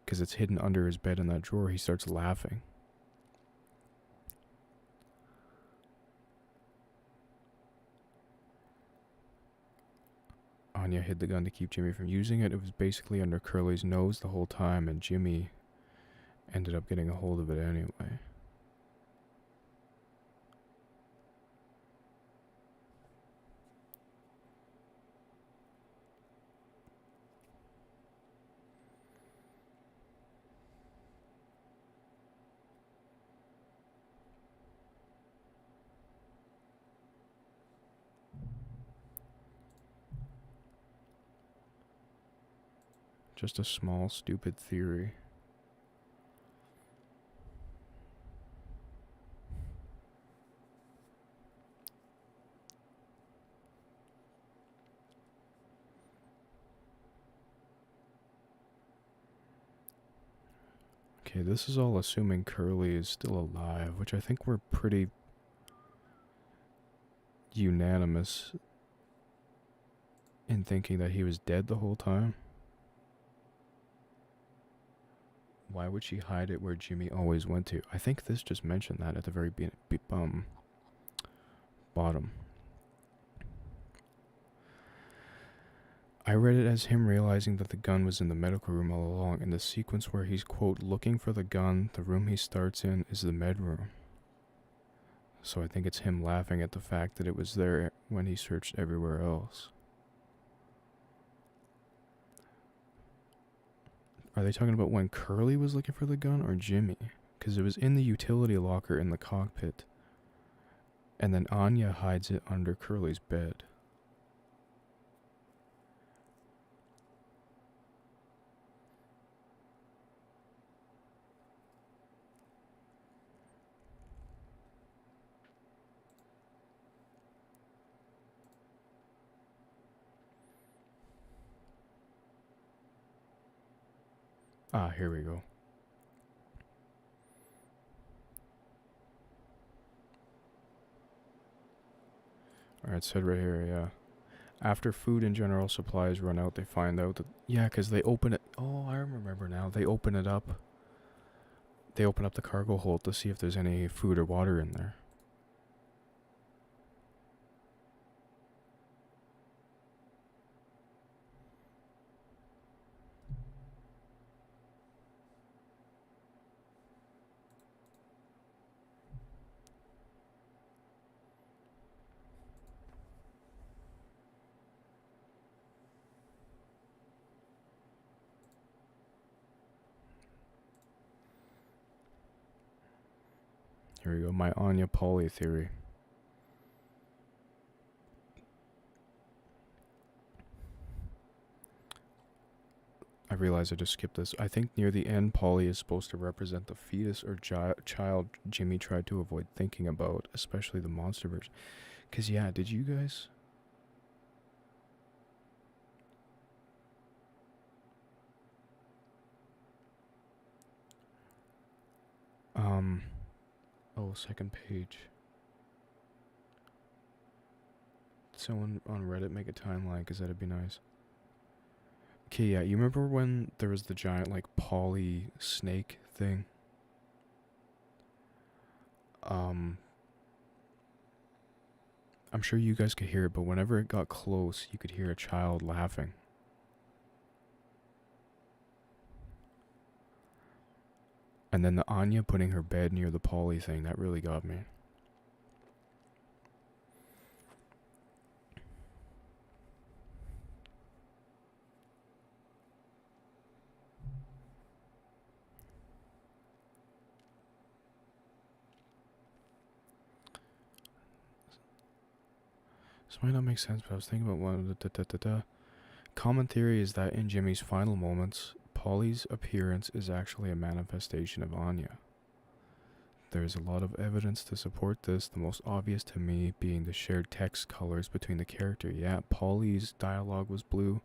because it's hidden under his bed in that drawer, he starts laughing. Anya hid the gun to keep Jimmy from using it. It was basically under Curly's nose the whole time, and Jimmy ended up getting a hold of it anyway. Just a small, stupid theory. Okay, this is all assuming Curly is still alive, which I think we're pretty unanimous in thinking that he was dead the whole time. Why would she hide it where Jimmy always went to? I think this just mentioned that at the very bottom. I read it as him realizing that the gun was in the medical room all along, and the sequence where he's, quote, looking for the gun, the room he starts in is the med room. So I think it's him laughing at the fact that it was there when he searched everywhere else. Are they talking about when Curly was looking for the gun or Jimmy? Because it was in the utility locker in the cockpit. And then Anya hides it under Curly's bed. Ah, here we go. Alright, it said right here, yeah. After food and general supplies run out, they find out that... Yeah, because they open it... Oh, I remember now. They open it up. They open up the cargo hold to see if there's any food or water in there. Here we go. My Anya Polly theory. I realize I just skipped this. I think near the end, Polly is supposed to represent the fetus or child Jimmy tried to avoid thinking about, especially the monster version. Because, yeah, did you guys... Oh, second page. someone on Reddit make a timeline? Because that'd be nice. Okay, yeah, you remember when there was the giant, like, poly snake thing? I'm sure you guys could hear it, but whenever it got close, you could hear a child laughing. And then the Anya putting her bed near the poly thing, that really got me. This might not make sense, but I was thinking about one. Common theory is that in Jimmy's final moments, Polly's appearance is actually a manifestation of Anya. There's a lot of evidence to support this, the most obvious to me being the shared text colors between the character. Yeah, Polly's dialogue was blue,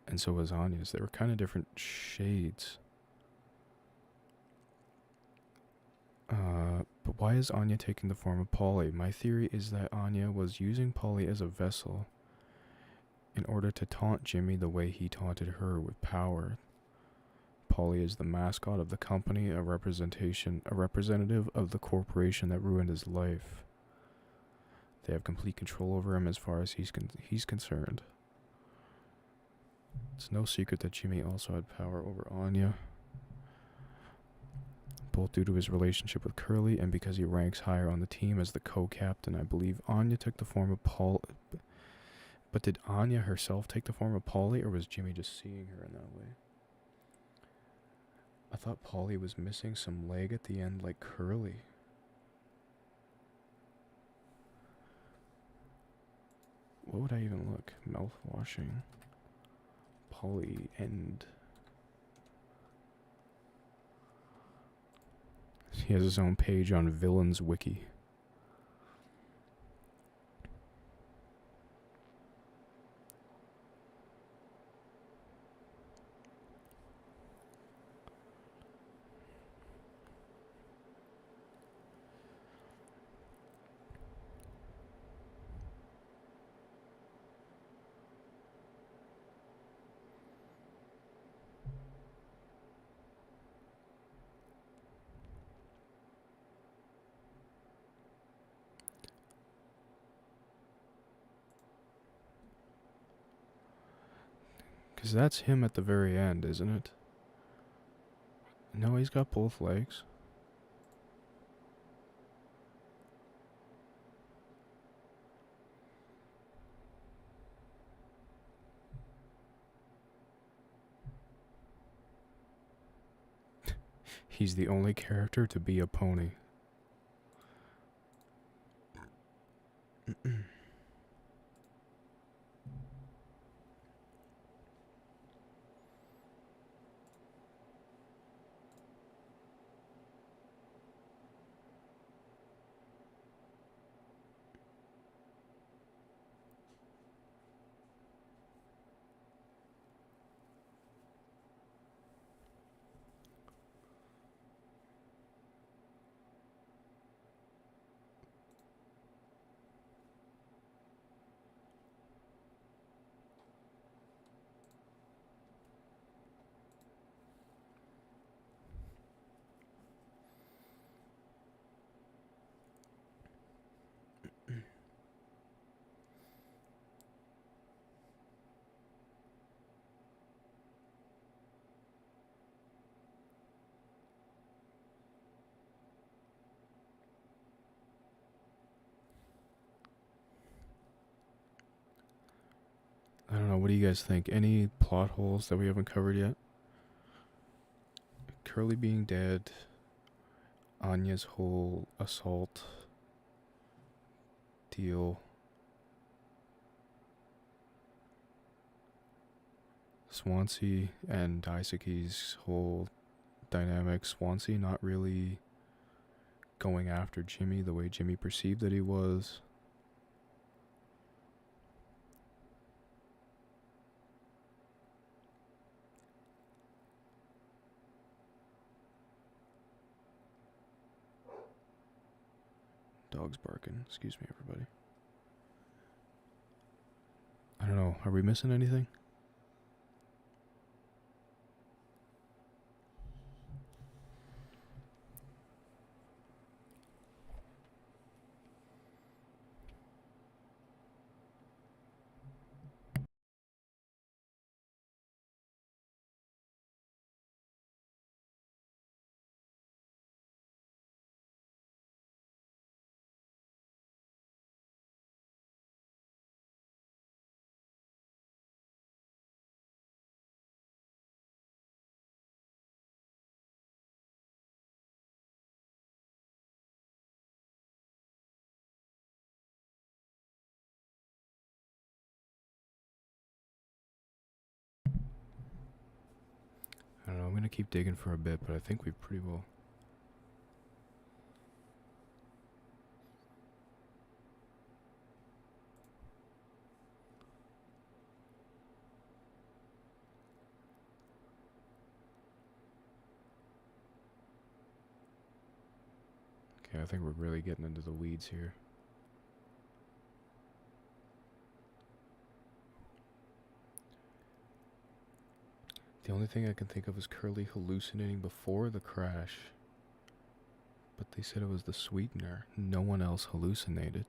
and so was Anya's. They were kind of different shades. But why is Anya taking the form of Polly? My theory is that Anya was using Polly as a vessel in order to taunt Jimmy the way he taunted her with power. Polly is the mascot of the company, a representative of the corporation that ruined his life. They have complete control over him as far as he's concerned. It's no secret that Jimmy also had power over Anya, both due to his relationship with Curly and because he ranks higher on the team as the co-captain. I believe Anya took the form of Paul. But did Anya herself take the form of Polly, or was Jimmy just seeing her in that way? I thought Polly was missing some leg at the end like Curly. What would I even look? Mouthwashing. Polly end. He has his own page on Villains Wiki. Because that's him at the very end, isn't it? No, he's got both legs. He's the only character to be a pony. I don't know, what do you guys think? Any plot holes that we haven't covered yet? Curly being dead, Anya's whole assault deal, Swansea and Daisuke's whole dynamic, Swansea not really going after Jimmy the way Jimmy perceived that he was. Dog's barking. Excuse me, everybody. know. Are we missing anything? I don't know. I'm gonna keep digging for a bit, but I think we pretty well. Okay, I think we're really getting into the weeds here. The only thing I can think of is Curly hallucinating before the crash. But they said it was the sweetener. No one else hallucinated.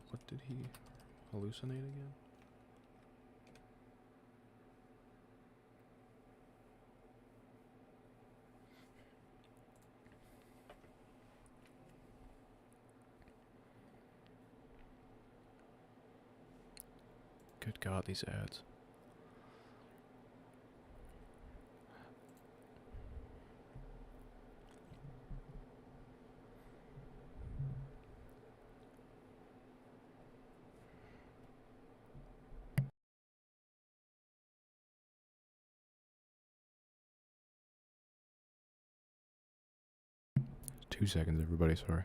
What did he hallucinate again? Good God, these ads. Two seconds, everybody, sorry.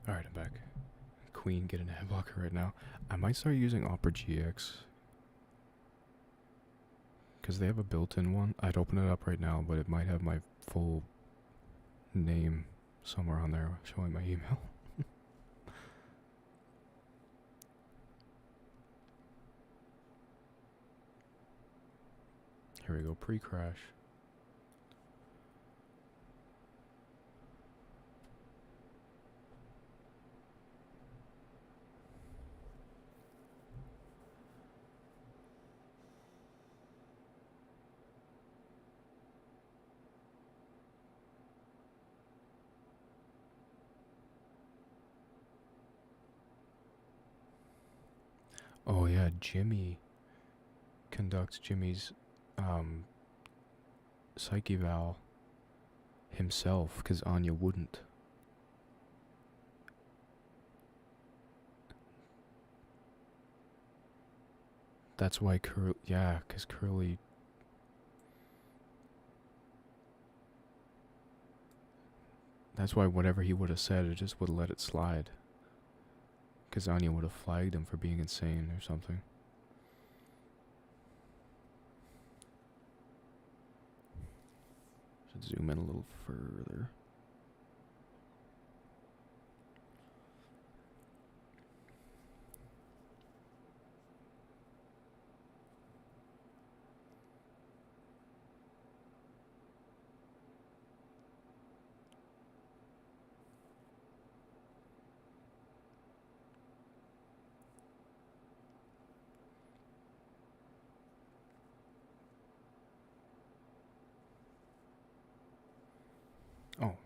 Alright, I'm back. Queen getting a head blocker right now. I might start using Opera GX. Because they have a built-in one. I'd open it up right now, but it might have my full name somewhere on there showing my email. Here we go, pre-crash. Oh yeah, Jimmy conducts Jimmy's psych eval himself, because Anya wouldn't. That's why yeah, because Curly... That's why whatever he would have said, it just would let it slide. Because Anya would have flagged him for being insane or something. Should zoom in a little further. Oh.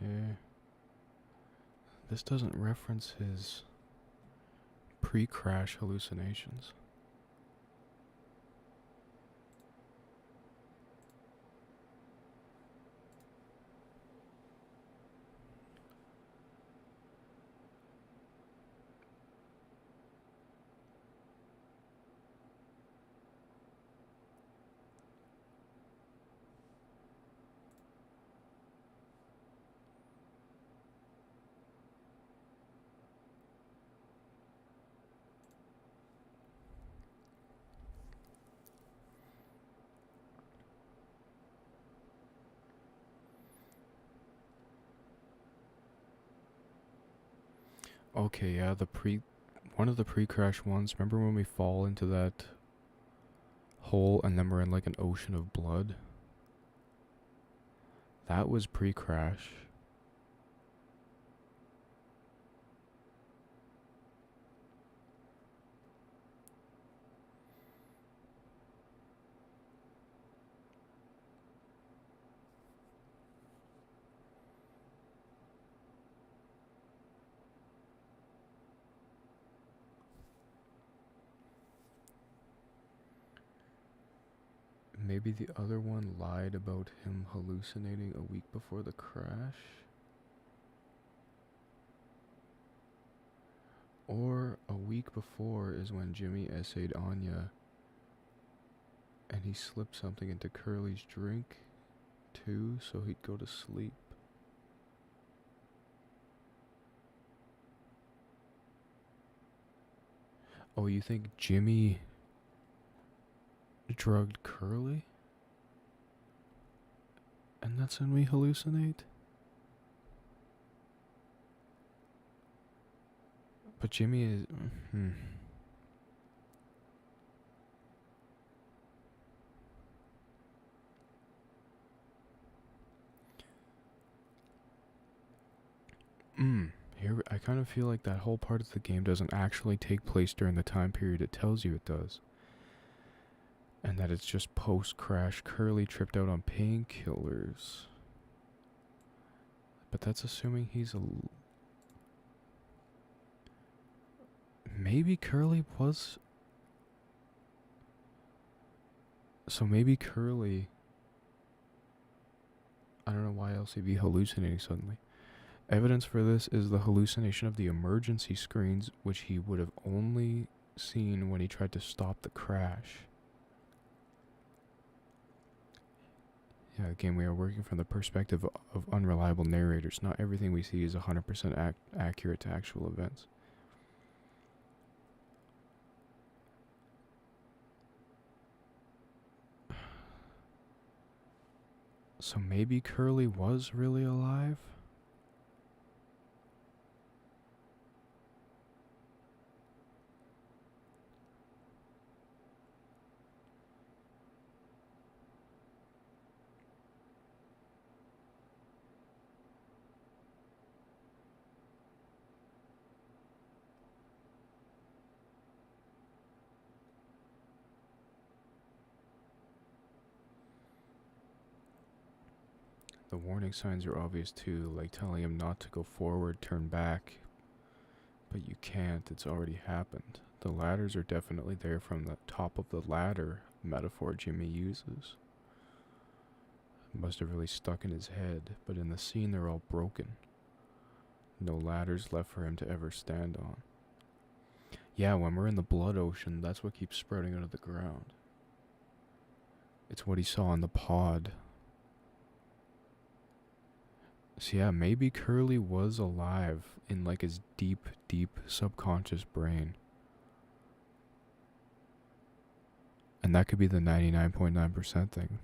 Okay. This doesn't reference his pre-crash hallucinations. Okay, yeah, one of the pre-crash ones. Remember when we fall into that hole and then we're in like an ocean of blood? That was pre-crash. Maybe the other one lied about him hallucinating a week before the crash? Or a week before is when Jimmy essayed Anya and he slipped something into Curly's drink too, so he'd go to sleep. Oh, you think Jimmy drugged Curly? And that's when we hallucinate? But Jimmy is... Here, I kind of feel like that whole part of the game doesn't actually take place during the time period it tells you it does. And that it's just post-crash. Curly tripped out on painkillers. But that's assuming he's a... Maybe Curly was... So maybe Curly... I don't know why else he'd be hallucinating suddenly. Evidence for this is the hallucination of the emergency screens, which he would have only seen when he tried to stop the crash. Yeah, again, we are working from the perspective of unreliable narrators. Not everything we see is 100% accurate to actual events. So maybe Curly was really alive? The warning signs are obvious too, like telling him not to go forward, turn back. But you can't, it's already happened. The ladders are definitely there from the top of the ladder metaphor Jimmy uses. Must have really stuck in his head, but in the scene they're all broken. No ladders left for him to ever stand on. Yeah, when we're in the blood ocean, that's what keeps sprouting out of the ground. It's what he saw in the pod. So yeah, maybe Curly was alive in like his deep, deep subconscious brain. And that could be the 99.9% thing.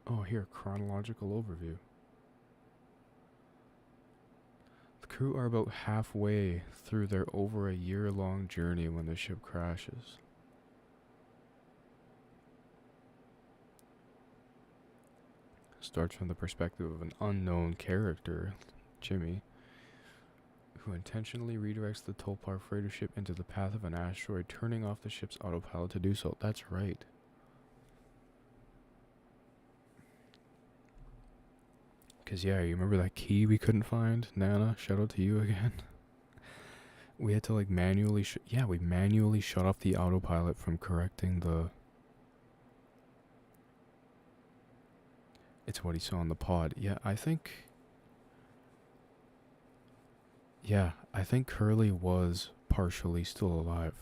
Oh, here, chronological overview. The crew are about halfway through their over a year-long journey when the ship crashes. Starts from the perspective of an unknown character, Jimmy, who intentionally redirects the Tolpar freighter ship into the path of an asteroid, turning off the ship's autopilot to do so. That's right. Because, yeah, you remember that key we couldn't find? Nana, shout out to you again. We had to, like, manually... we manually shut off the autopilot from correcting the... It's what he saw in the pod. Yeah, I think Curly was partially still alive.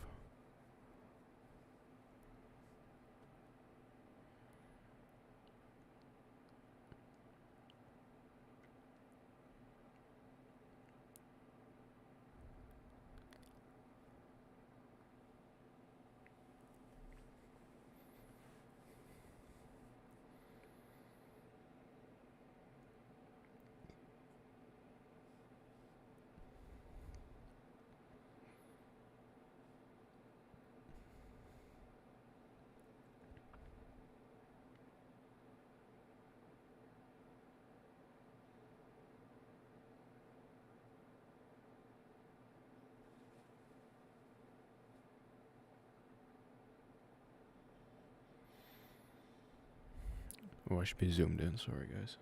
Oh, I should be zoomed in. Sorry, guys.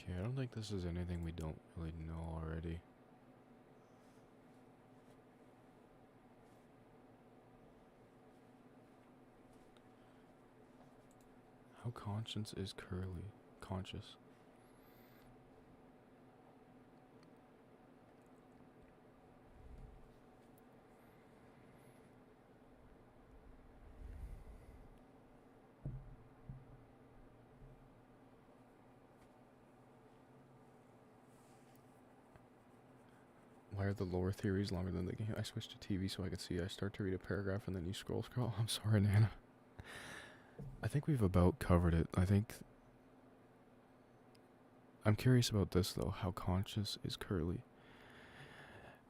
Okay, I don't think this is anything we don't really know already. How conscious is Curly? Conscious. Why are the lore theories longer than the game? I switched to TV so I could see. I start to read a paragraph and then you scroll. I'm sorry, Nana. I think we've about covered it. I'm curious about this though. How conscious is Curly?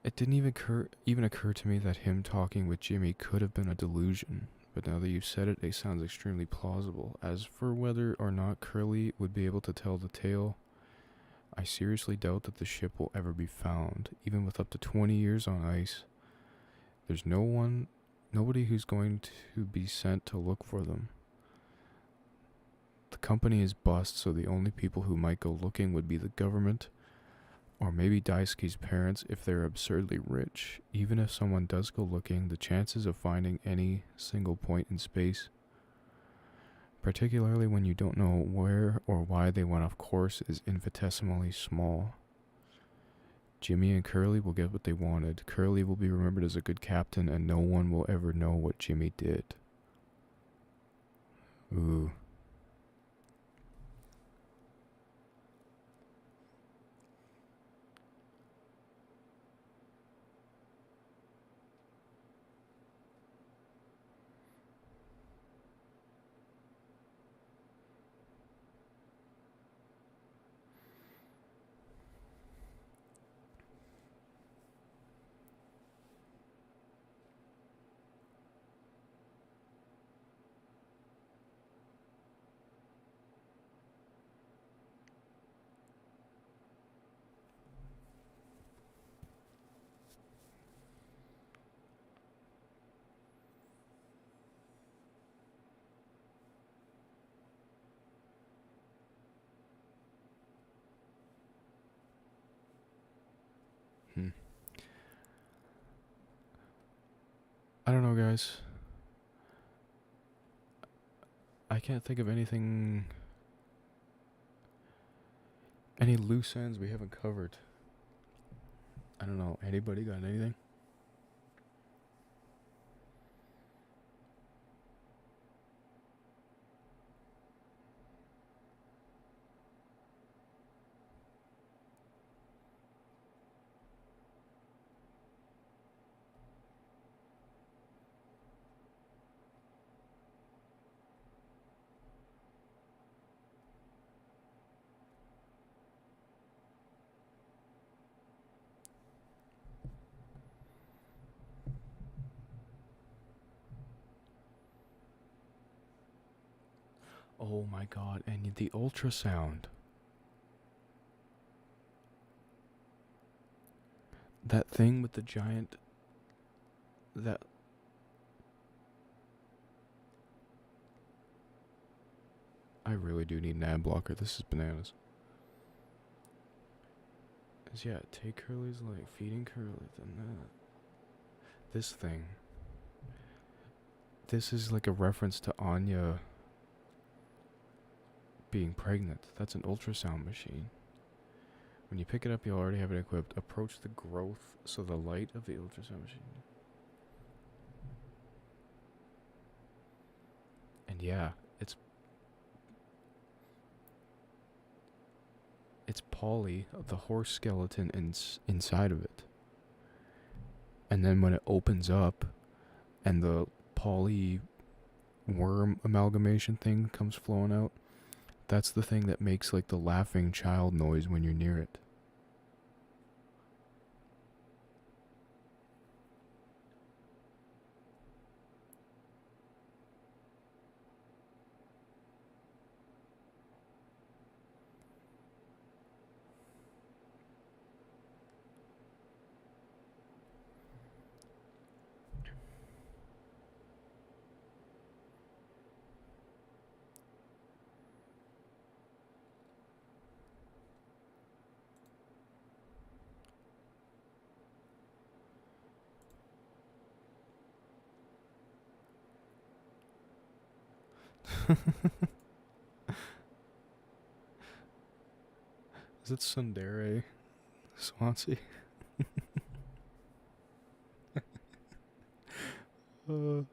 It didn't even occur to me that him talking with Jimmy could have been a delusion, but now that you've said it, it sounds extremely plausible. As for whether or not Curly would be able to tell the tale, I seriously doubt that the ship will ever be found. Even with up to 20 years on ice, there's nobody who's going to be sent to look for them. The company is bust, so the only people who might go looking would be the government, or maybe Daisuke's parents if they're absurdly rich. Even if someone does go looking, the chances of finding any single point in space, particularly when you don't know where or why they went off course, is infinitesimally small. Jimmy and Curly will get what they wanted. Curly will be remembered as a good captain, and no one will ever know what Jimmy did. Ooh. I don't know, guys. I can't think of anything. Any loose ends we haven't covered. I don't know. Anybody got anything? Oh my god, and the ultrasound. That thing with the giant. That. I really do need an ad blocker. This is bananas. Yeah, take Curly's leg, feeding Curly, then that. This thing. This is like a reference to Anya being pregnant. That's an ultrasound machine. When you pick it up, you'll already have it equipped. Approach the growth, so the light of the ultrasound machine. And yeah, it's Polly, the horse skeleton, inside of it. And then when it opens up, and the Polly worm amalgamation thing comes flowing out, that's the thing that makes like the laughing child noise when you're near it. Is it Sundere Swansea? uh,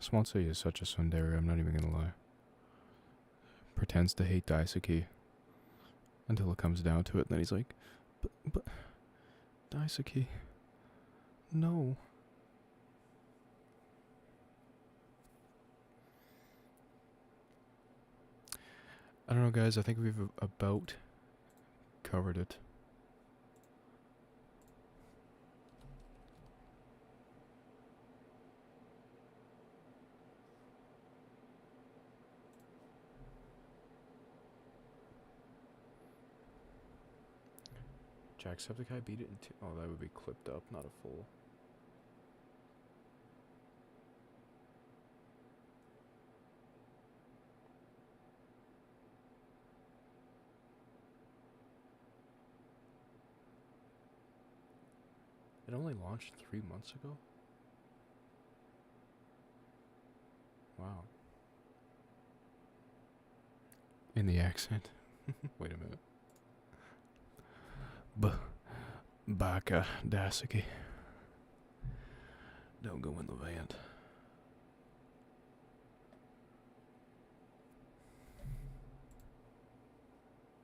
Swansea is such a Sundere, I'm not even gonna lie. Pretends to hate Daisuke until it comes down to it, and then he's like, but Daisuke, no. I don't know, guys. I think we've about covered it. Jacksepticeye beat it in two. Oh, that would be clipped up, not a full. It only launched 3 months ago? Wow. In the accent. Wait a minute. Baka Dasiki. Don't go in the van.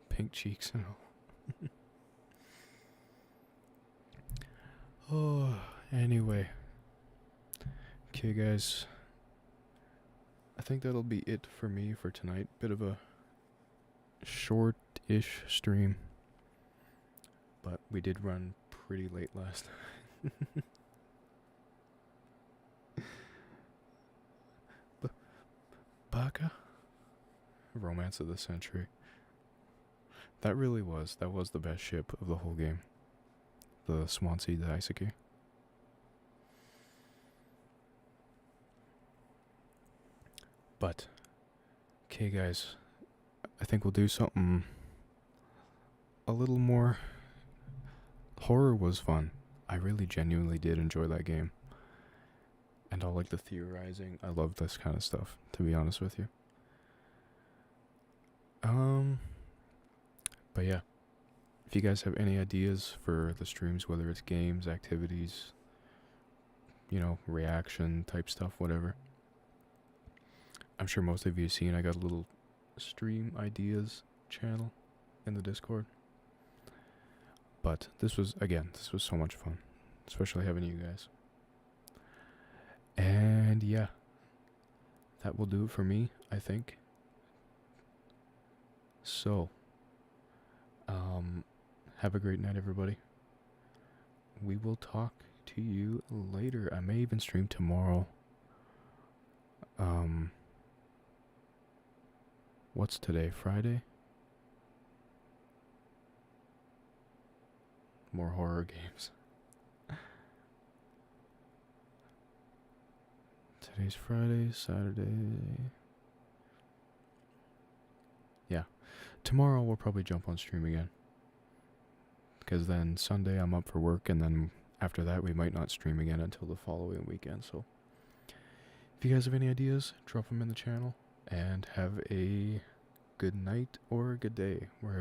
Pink cheeks and all. Oh, anyway. Okay, guys. I think that'll be it for me for tonight. Bit of a short-ish stream. But we did run pretty late last night. Baka? Romance of the Century. That really was. That was the best ship of the whole game. The Swansea Daisuke. But, okay guys, I think we'll do something a little more. Horror was fun. I really genuinely did enjoy that game. And all like the theorizing. I love this kind of stuff, to be honest with you. But yeah. If you guys have any ideas for the streams, whether it's games, activities, you know, reaction type stuff, whatever. I'm sure most of you have seen I got a little stream ideas channel in the Discord. But this was so much fun. Especially having you guys. And yeah. That will do it for me, I think. So, have a great night, everybody. We will talk to you later. I may even stream tomorrow. What's today? Friday? More horror games. Today's Friday, Saturday. Yeah. Tomorrow we'll probably jump on stream again. Because then Sunday I'm up for work, and then after that we might not stream again until the following weekend. So if you guys have any ideas, drop them in the channel, and have a good night or a good day wherever